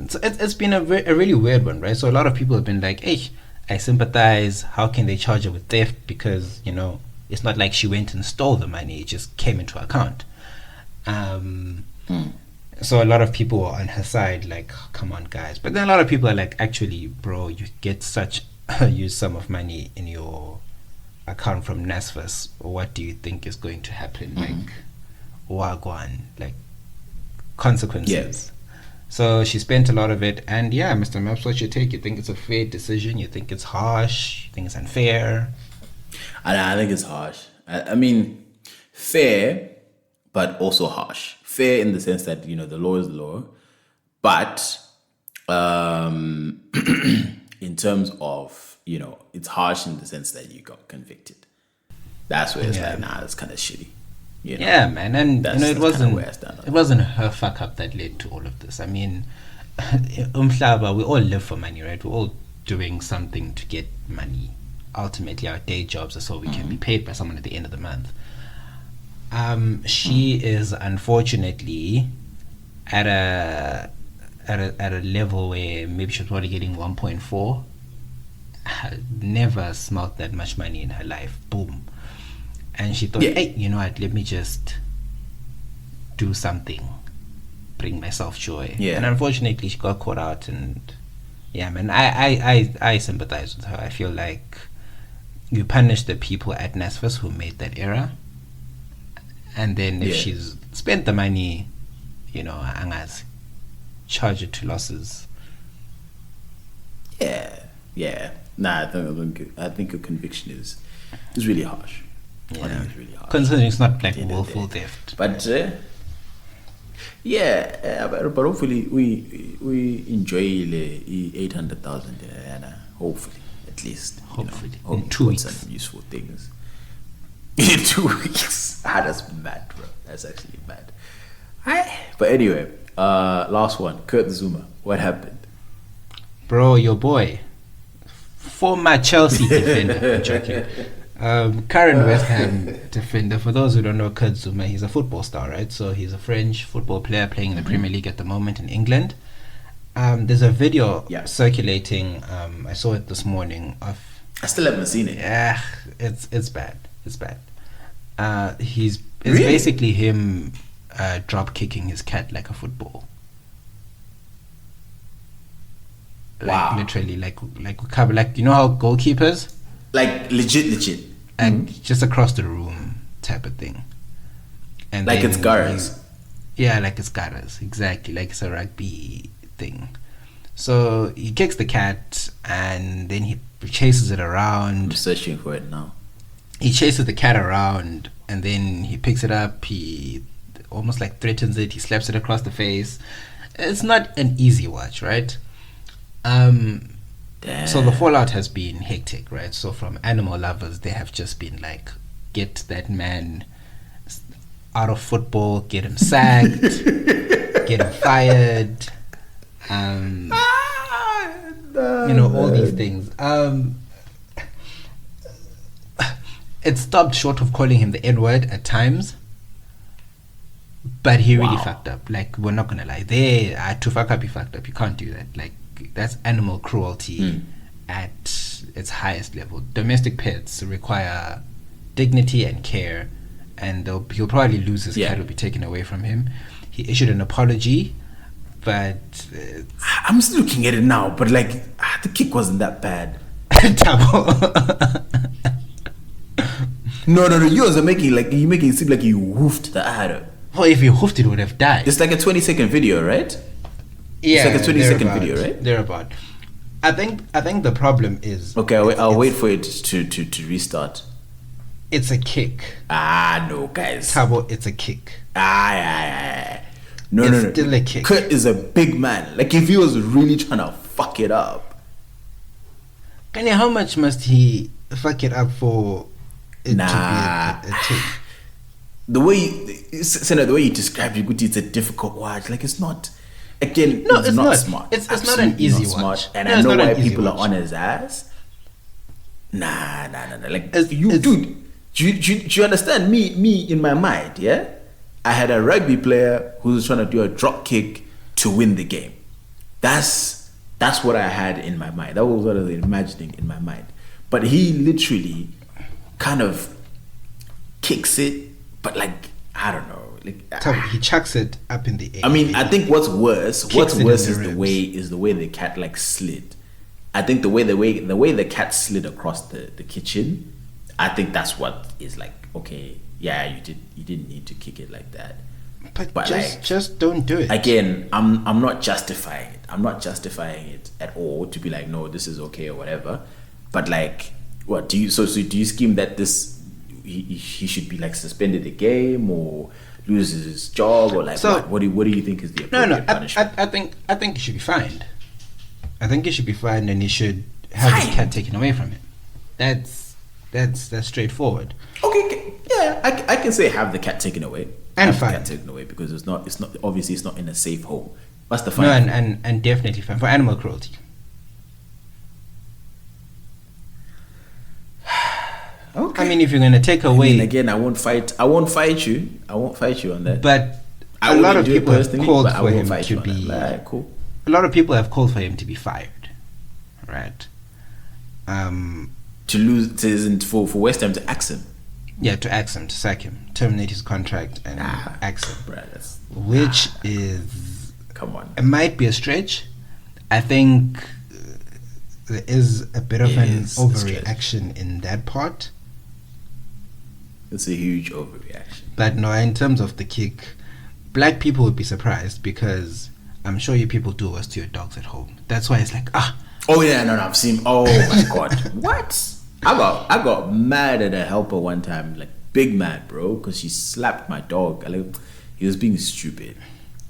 So it's been a really weird one, right? So a lot of people have been like, hey, I sympathize. How can they charge her with theft? Because, it's not like she went and stole the money. It just came into her account. So a lot of people are on her side, like, come on, guys. But then a lot of people are like, actually, bro, you get such a huge sum of money in your account from NSFAS. What do you think is going to happen? Like, wagwan, like consequences. So she spent a lot of it, and yeah, Mr. Maps, what you take? You think it's a fair decision? You think it's harsh? You think it's unfair? I think it's harsh. I mean, fair, but also harsh. Fair in the sense that, you know, the law is the law, but in terms of, you know, it's harsh in the sense that you got convicted. That's where it's like, nah, that's kind of shitty. You know? Yeah, man, and you know, it wasn't her fuck up that led to all of this. I mean, umhlaba, we all live for money, right? We're all doing something to get money. Ultimately, our day jobs are so we can be paid by someone at the end of the month. She is unfortunately at a level where maybe she's probably getting 1.4. Never smelt that much money in her life. Boom. And she thought, hey, you know what, let me just do something, bring myself joy. And unfortunately, she got caught out. And yeah, man, I sympathize with her. I feel like you punish the people at NSFAS who made that error. And then if she's spent the money, you know, angas, charge it to losses. Yeah. Nah, I think your conviction is really harsh. Yeah. I think it's really harsh. Considering it's not like willful theft. But but hopefully we enjoy the 800,000. Hopefully, at least. Hopefully, you know, in 2 weeks. Some useful things. In 2 weeks. That's mad, bro. That's actually mad. But anyway, last one. Kurt Zuma. What happened? Bro, your boy. Former Chelsea defender. I'm joking. Current West Ham defender. For those who don't know Kurt Zuma, he's a football star, right? So he's a French football player playing in the Premier League at the moment in England. There's a video circulating. I saw it this morning. I still haven't seen it. Yeah, it's bad. It's bad. It's basically him drop kicking his cat like a football. Like literally, like you know how goalkeepers, like legit, and just across the room type of thing, and like it's Garras. Yeah, like it's Garras, exactly, like it's a rugby thing. So he kicks the cat, and then he chases it around. I'm searching for it now. He chases the cat around, and then he picks it up. He almost like threatens it. He slaps it across the face. It's not an easy watch, right? So the fallout has been hectic, right? So from animal lovers, they have just been like, get that man out of football, get him sacked, get him fired, you know, all these things. It stopped short of calling him the N-word at times, but he really fucked up. Like, we're not gonna lie, to fuck up, he fucked up. You can't do that. Like, that's animal cruelty at its highest level. Domestic pets require dignity and care, and he'll probably lose his cat. Will be taken away from him. He issued an apology, but I'm still looking at it now, but like the kick wasn't that bad. No, yours are making it seem like you hoofed the adder. Well, if you hoofed it, would have died. It's like a 20-second video, right? Yeah, it's like a 20-second video, right? Thereabout. I think the problem is... Okay, I'll wait for it to restart. It's a kick. No, guys. Tabo, it's a kick. No. It's still a kick. Kurt is a big man. Like, if he was really trying to fuck it up... Kanye, how much must he fuck it up for it to be a kick? The way you describe it, it's a difficult watch. Like, it's not... Again, it's not smart. It's not an easy watch. And I know why people are on his ass. Nah. Like, dude, do you understand me in my mind, yeah? I had a rugby player who was trying to do a drop kick to win the game. That's what I had in my mind. That was what I was imagining in my mind. But he literally kind of kicks it, but like, I don't know. Like, he chucks it up in the air. I mean, I think what's worse is the way the cat like slid. I think the way the cat slid across the kitchen, I think that's what is like, okay, yeah, you didn't need to kick it like that. But like, just don't do it. Again, I'm not justifying it. I'm not justifying it at all to be like, no, this is okay or whatever. But like, what do you? So do you scheme that this he should be like suspended the game or loses his job or like so, what do you think is the appropriate punishment? I think he should be fined. I think he should be fined and he should have his cat taken away from him. That's straightforward. Okay, yeah, I can say have the cat taken away. And have fine. the cat taken away because it's not obviously it's not in a safe home. What's the fine? No, and definitely fine for animal cruelty. Okay. I mean, if you're gonna take away, again, I won't fight you on that. But a lot of people have called for him to be like, cool. A lot of people have called for him to be fired, right? To lose isn't for West Ham to axe him. Yeah, to axe him, to sack him, terminate his contract, and axe him. Bruh, which is, come on. It might be a stretch. I think there is a bit of an overreaction in that part. It's a huge overreaction. But no, in terms of the kick, black people would be surprised because I'm sure you people do worse to your dogs at home. That's why it's like, Oh yeah, no, I've seen. Oh my god, what? I got mad at a helper one time, like big mad, bro, because she slapped my dog. He was being stupid,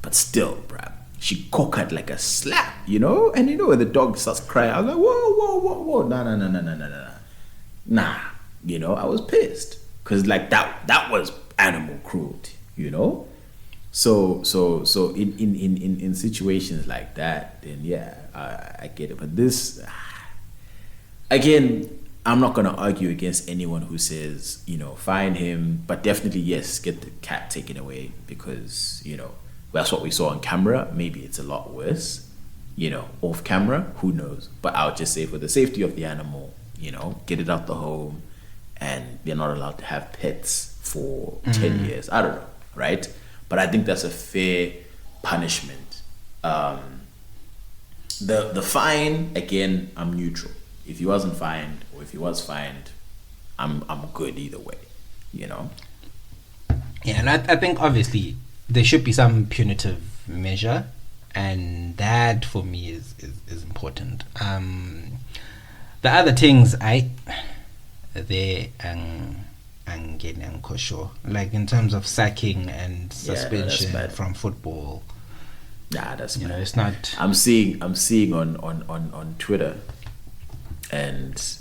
but still, bruh, she cocked like a slap, you know. And you know when the dog starts crying, I was like, whoa, nah, you know. I was pissed because like that was animal cruelty, you know. So in situations like that, then yeah, I get it. But this, again, I'm not gonna argue against anyone who says, you know, fine him, but definitely yes, get the cat taken away because, you know, that's what we saw on camera. Maybe it's a lot worse, you know, off camera, who knows? But I would just say for the safety of the animal, you know, get it out the home, and they're not allowed to have pets for 10 years. I don't know, right? But I think that's a fair punishment. The fine, again, I'm neutral. If he wasn't fined or if he was fined, I'm good either way, you know. Yeah, and I think obviously there should be some punitive measure, and that for me is important. The other things like in terms of sacking and suspension from football. Nah, that's you know, it's not. I'm seeing on Twitter, and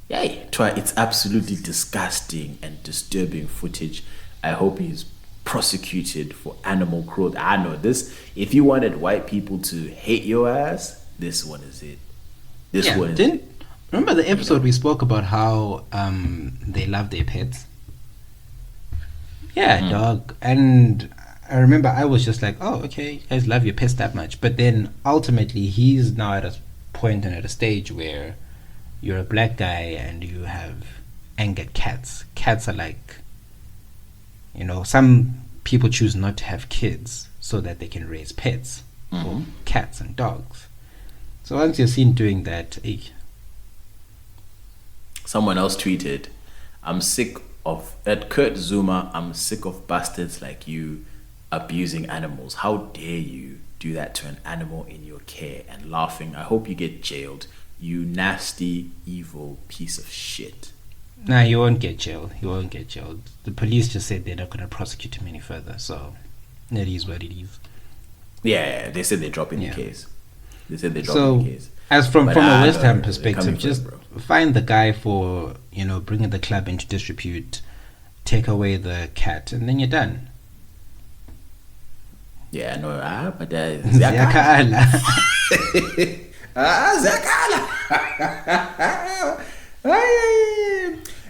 yeah, it's absolutely disgusting and disturbing footage. I hope he's prosecuted for animal cruelty. I know this. If you wanted white people to hate your ass, this one is it. Remember the episode we spoke about how they love their pets? Yeah, dog. And I remember I was just like, oh, okay, you guys love your pets that much. But then ultimately he's now at a point and at a stage where you're a black guy and you have angered cats. Cats are like, you know, some people choose not to have kids so that they can raise pets for cats and dogs. So once you're seen doing that, someone else tweeted, at Kurt Zuma, I'm sick of bastards like you abusing animals. How dare you do that to an animal in your care? And laughing, I hope you get jailed, you nasty, evil piece of shit. Nah, he won't get jailed. The police just said they're not going to prosecute him any further, so it is what it is. Yeah, they said they're dropping the case. As from a West Ham perspective, just find the guy for, you know, bringing the club into disrepute, take away the cat, and then you're done. Yeah, no, but Zakala. Zakala.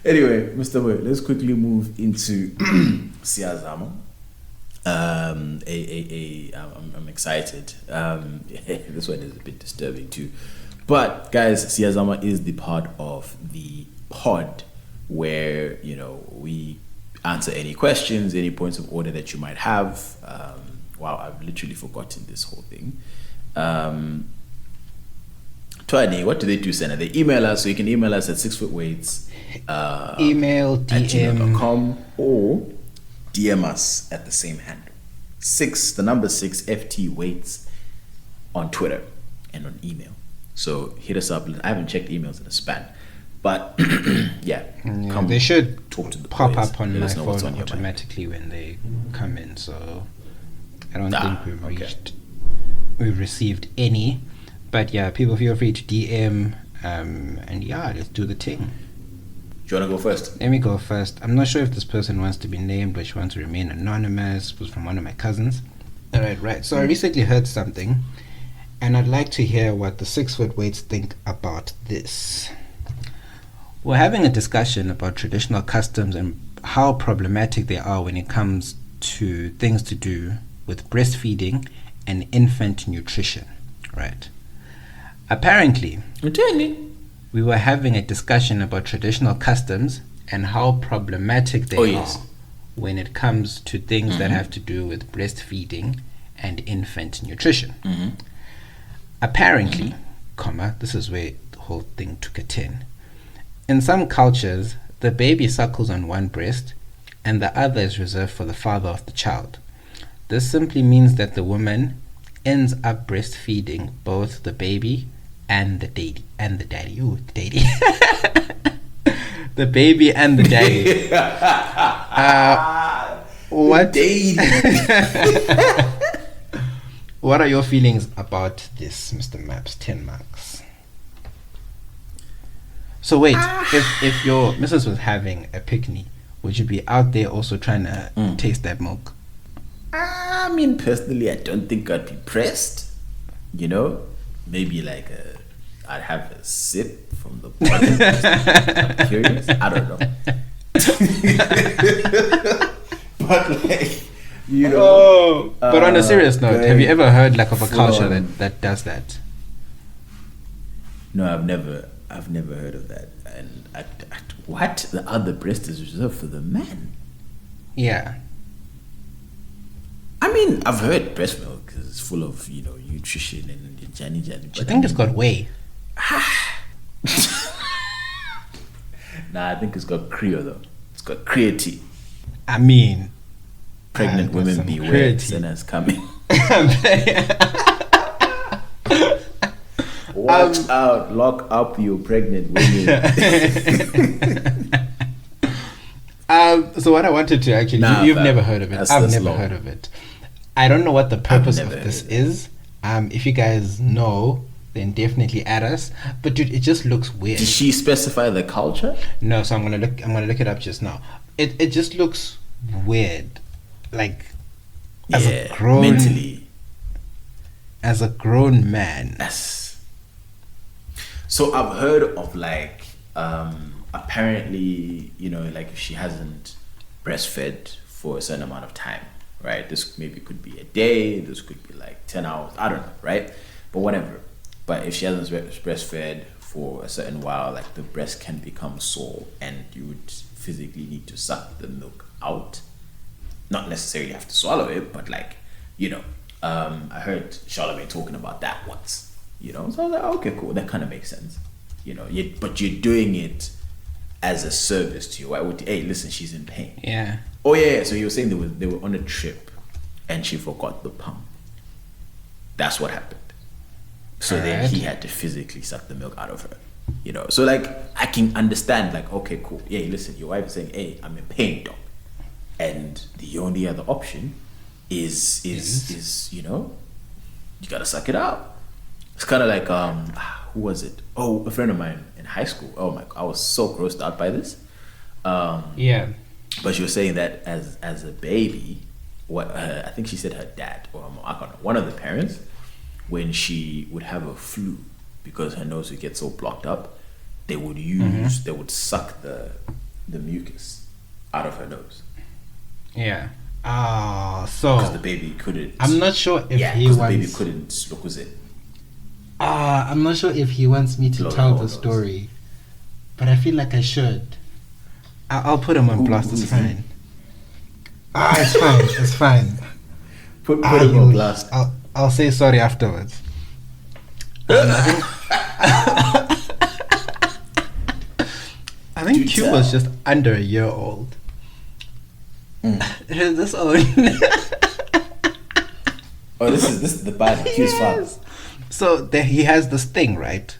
Anyway, Mr. Way, let's quickly move into Siyazama. I'm excited. This one is a bit disturbing too. But guys, Siyazama is the part of the pod where, you know, we answer any questions, any points of order that you might have. Wow, I've literally forgotten this whole thing. Todd, Todd, what do they do, Senna? They email us, so you can email us at 6footweights email, at DM, gmail.com, or DM us at the same handle. The number 6 FT Weights on Twitter and on email. So hit us up. I haven't checked emails in a span, but come they should talk to the pop boys. up on Let my us know what's phone on your mind. automatically when they come in. So I don't think we've received any, but yeah, people feel free to DM, and yeah, let's do the thing. Do you want to go first? Let me go first. I'm not sure if this person wants to be named, but she wants to remain anonymous. It was from one of my cousins. Right. So I recently heard something, and I'd like to hear what the 6footweights think about this. We're having a discussion about traditional customs and how problematic they are when it comes to things to do with breastfeeding and infant nutrition, right? Apparently, we were having a discussion about traditional customs and how problematic they are when it comes to things that have to do with breastfeeding and infant nutrition. Apparently, this is where the whole thing took a turn. In some cultures, the baby suckles on one breast and the other is reserved for the father of the child. This simply means that the woman ends up breastfeeding both the baby and the daddy. Ooh, the daddy. The baby and the daddy. What? What are your feelings about this, Mr. Maps? 10 marks. So wait, if your missus was having a picnic, would you be out there also trying to taste that milk? I mean, personally, I don't think I'd be pressed. You know, maybe like I'd have a sip from the bottom. I'm curious. I don't know. But like, you know. But on a serious note, have you ever heard like of a culture that does that? No, I've never heard of that. And what? The other breast is reserved for the man? Yeah. I mean, I've heard breast milk is full of, you know, nutrition and janny. Do you think it's got whey? Nah, I think it's got Creo though. It's got creatine. I mean, pregnant women beware, sinners coming. Watch out, lock up you pregnant women. So what I wanted to actually, you've never heard of it. I've never heard of it. I don't know what the purpose of this is. If you guys know, then definitely add us. But dude, it just looks weird. Did she specify the culture? No, so I'm gonna look it up just now. It just looks weird. Like as a grown man. Yes. So I've heard of like apparently, you know, like if she hasn't breastfed for a certain amount of time, right? This maybe could be a day, this could be like 10 hours, I don't know, right? But whatever. But if she hasn't breastfed for a certain while, like the breast can become sore and you would physically need to suck the milk out. Not necessarily have to swallow it, but like, you know, I heard Charlemagne talking about that once, you know? So I was like, okay, cool, that kind of makes sense. You know, but you're doing it as a service to your wife. Hey, listen, she's in pain. Yeah. Oh yeah. So you were saying they were on a trip, and she forgot the pump. That's what happened. So then he had to physically suck the milk out of her. You know. So like I can understand. Like okay, cool. Yeah, listen, your wife is saying, hey, I'm in pain, dog, and the only other option is you know, you gotta suck it out. It's kind of like who was it? Oh, a friend of mine in high school. Oh my God, I was so grossed out by this. Yeah. But she was saying that as a baby, I think she said her dad, or I don't know, one of the parents, when she would have a flu because her nose would get so blocked up, they would suck the mucus out of her nose. Yeah. So because the baby couldn't. I'm not sure if the baby couldn't look was it. I'm not sure if he wants me to tell the story, but I feel like I should. I'll put him on blast. It's fine. It's fine. It's fine. Put him on blast. I'll say sorry afterwards. I I think Do Q tell. was just under a year old. This old. Oh, this is the bad Q's father. So there he has this thing, right?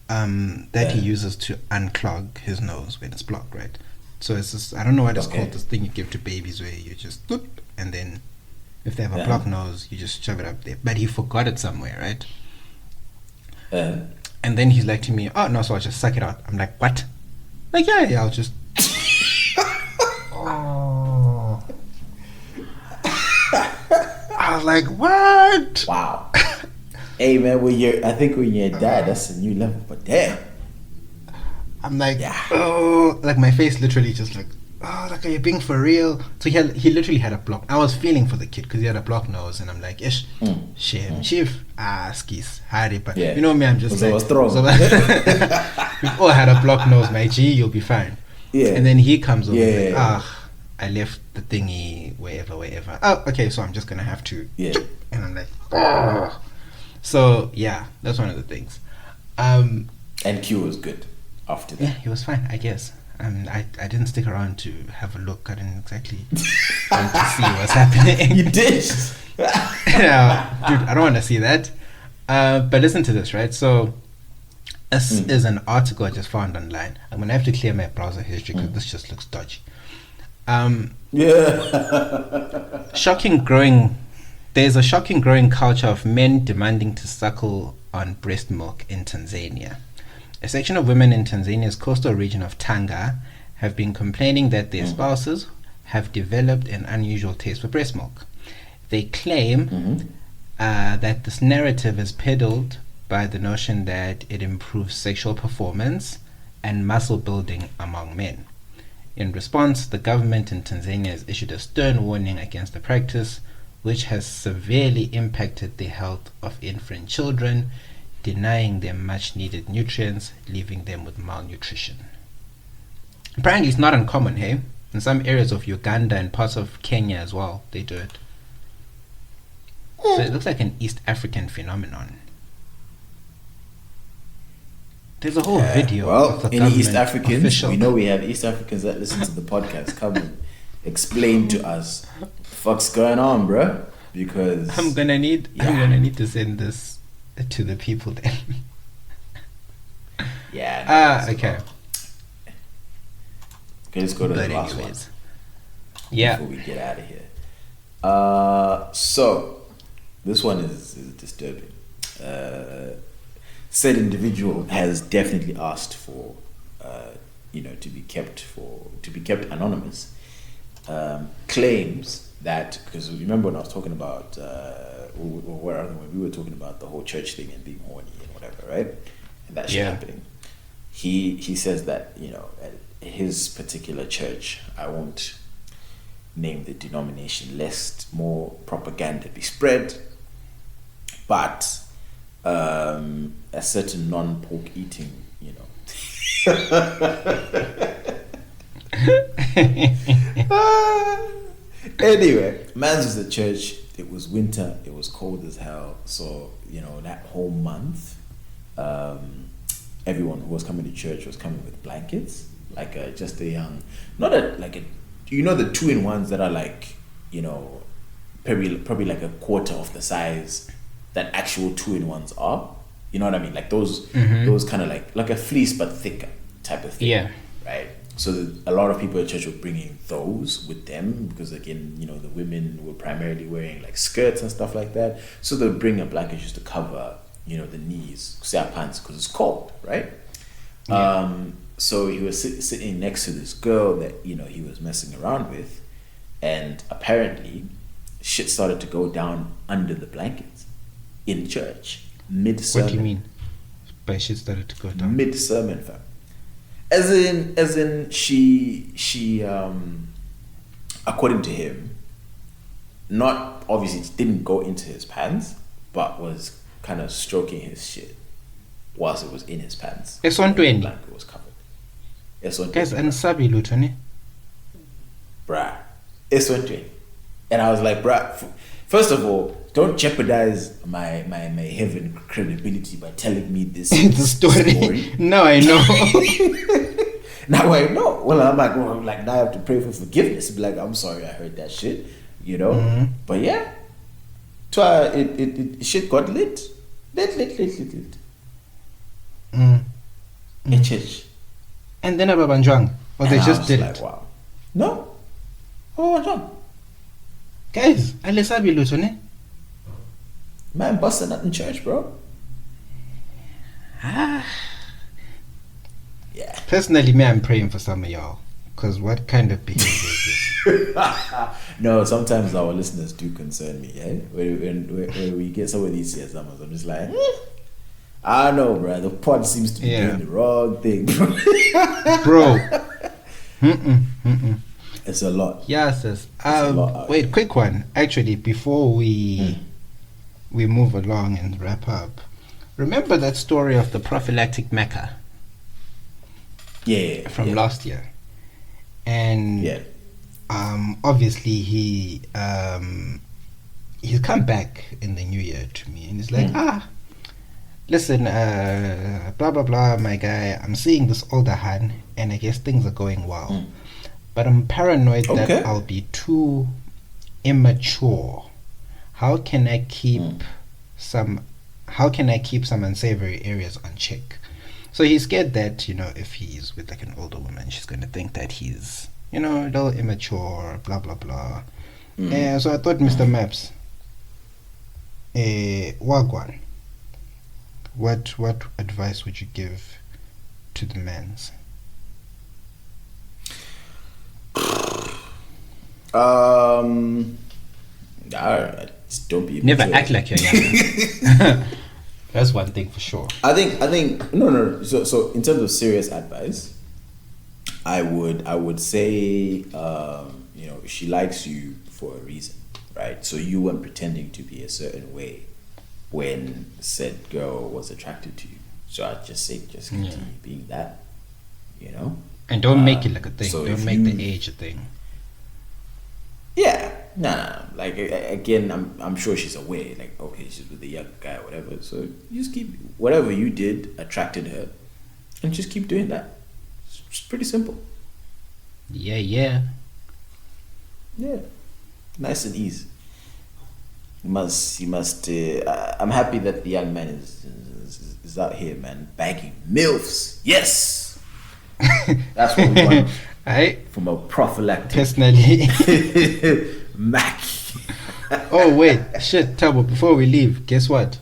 That he Yeah. uses to unclog his nose when it's blocked, right? So it's this, I don't know what it's Okay. called, this thing you give to babies where you just doop, and then if they have a Yeah. blocked nose, you just shove it up there. But he forgot it somewhere, right? Uh, And then he's like to me, oh no, so I'll just suck it out. I'm like, what? Like, yeah, I'll just. Oh. I was like, what? wow. Hey man, I think when you're a dad, that's a new level. But damn. I'm like, Yeah. oh, like my face literally just like, oh, like, are you being for real? So he literally had a block. I was feeling for the kid because he had a blocked nose, and I'm like, ish, shame, chief, skis, hari, but Yeah. you know me, I'm just So like, was strong. we've all had a blocked nose, my G, you'll be fine. Yeah. And then he comes over, Yeah. like, I left the thingy wherever. Oh, okay, so I'm just gonna have to, Yeah. and I'm like, oh. So yeah, that's one of the things. And Q was good after Yeah, that. he was fine, I guess. I didn't stick around to have a look. I didn't exactly want to see what's happening. You did. Yeah, dude, I don't want to see that. But listen to this, right? So, this is an article I just found online. I'm going to have to clear my browser history because this just looks dodgy. Yeah. There's a shocking growing culture of men demanding to suckle on breast milk in Tanzania. A section of women in Tanzania's coastal region of Tanga have been complaining that their spouses have developed an unusual taste for breast milk. They claim that this narrative is peddled by the notion that it improves sexual performance and muscle building among men. In response, the government in Tanzania has issued a stern warning against the practice, which has severely impacted the health of infant children, denying them much needed nutrients, leaving them with malnutrition. Apparently it's not uncommon, hey? In some areas of Uganda and parts of Kenya as well, they do it. So it looks like an East African phenomenon. There's a whole video of the any government East Africans, official. we know we have East Africans that listen to the podcast. Come and explain to us what the fuck's going on, bruh. Because I'm gonna need to send this to the people then. yeah. Okay. Okay, let's go to But the last anyways. one Yeah. before we get out of here. So this one is disturbing. Said individual has definitely asked for, to be kept anonymous. Claims that, because remember when I was talking about, when we were talking about the whole church thing and being horny and whatever, right? And that shit happening. He says that, at his particular church, I won't name the denomination lest more propaganda be spread, but a certain non-pork eating, Anyway, man's was at church. It was winter. It was cold as hell. So that whole month, everyone who was coming to church was coming with blankets, like just a young, not a like a, the 2-in-1s that are like probably like a quarter of the size that actual 2-in-1s are. You know what I mean? Like those kind of like a fleece but thicker type of thing. Yeah. Right. So a lot of people at church were bringing those with them because again, the women were primarily wearing like skirts and stuff like that. So they'll bring a blanket just to cover, the knees, say our pants, because it's cold, right? Yeah. So he was sitting next to this girl that he was messing around with, and apparently, shit started to go down under the blankets in church mid-sermon. What do you mean by shit started to go down? Mid-sermon, fam. As in she according to him, not obviously didn't go into his pants, but was kind of stroking his shit whilst it was in his pants. It's on 20. The blanket was covered. It's on 20. Guys, and sabi lutoni. Bruh. It's on 20. And I was like, bruh, first of all, don't jeopardize my heaven credibility by telling me this It's a story. No, I know. Now I know. Well, I'm like, now I have to pray for forgiveness. Be like, I'm sorry, I heard that shit. You know. Mm-hmm. But yeah, so it shit got lit. In church. And then Ababanjwang. Or they just did like, it. wow. No. Oh, John. Guys, alisabi lutho ne? Man busting up in church, bro. Yeah. Personally, me, I'm praying for some of y'all. Because what kind of behavior is this? No, sometimes our listeners do concern me, yeah? When we get some of these here, I'm just like, I don't know, bro. The pod seems to be doing the wrong thing, bro. It's a lot. Yeah, sis. Wait, quick one. Actually, before we move along and wrap up, remember that story of the prophylactic Mecca? Yeah. From last year. And obviously he's come back in the new year to me and he's like, listen, blah blah blah, my guy, I'm seeing this older Han and I guess things are going well. But I'm paranoid that I'll be too immature. How can I keep some unsavory areas on check? So he's scared that, if he's with like an older woman, she's going to think that he's, a little immature, blah, blah, blah. So I thought, Mr. Maps, Wagwan, what advice would you give to the mans? Just don't be never act like you're young. That's one thing for sure. I think no. So in terms of serious advice, I would say she likes you for a reason, right? So you weren't pretending to be a certain way when said girl was attracted to you. So I'd just say just continue being that, And don't make it like a thing. So don't make the age a thing. Yeah, nah. Like again, I'm sure she's aware. Like, okay, she's with a young guy, or whatever. So you just keep whatever you did attracted her, and just keep doing that. It's pretty simple. Yeah. Nice and easy. You must. I'm happy that the young man is out here, man, bagging milfs. Yes, that's what we want. From a prophylactic personally Mac. Oh wait, shit, Tabo, before we leave, guess what?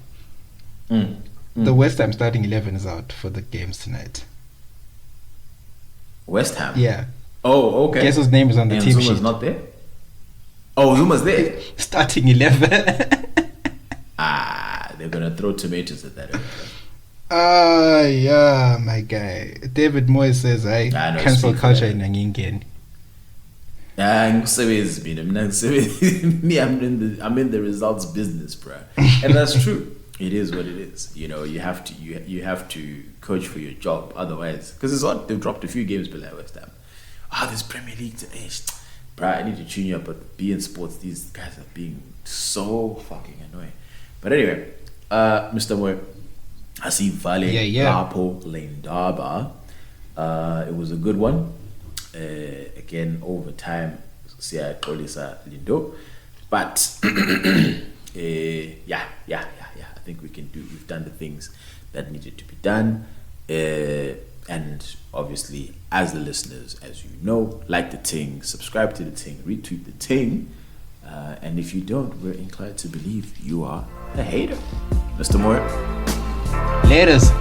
The West Ham starting 11 is out for the games tonight. West Ham? Yeah. Oh, okay. Guess whose name is on the team sheet? Zuma's not there? Oh, Zuma's there? Starting 11. They're gonna throw tomatoes at that. Yeah, my guy. David Moyes says, cancel culture in Nangingen. I'm in the results business, bro. And that's true. It is what it is. You have to coach for your job. Otherwise, because it's odd, they've dropped a few games below West Ham. This Premier League bro, I need to tune you up, but being sports, these guys are being so fucking annoying. But anyway, Mr. Moy, I see Vale Lapo Lendaba. It was a good one. Again, over time, Sia Kolisa Lindo. But yeah. I think we've done the things that needed to be done. And obviously, as the listeners, as you know, like the ting, subscribe to the ting, retweet the ting. And if you don't, we're inclined to believe you are a hater. Mr. Moore. Laters.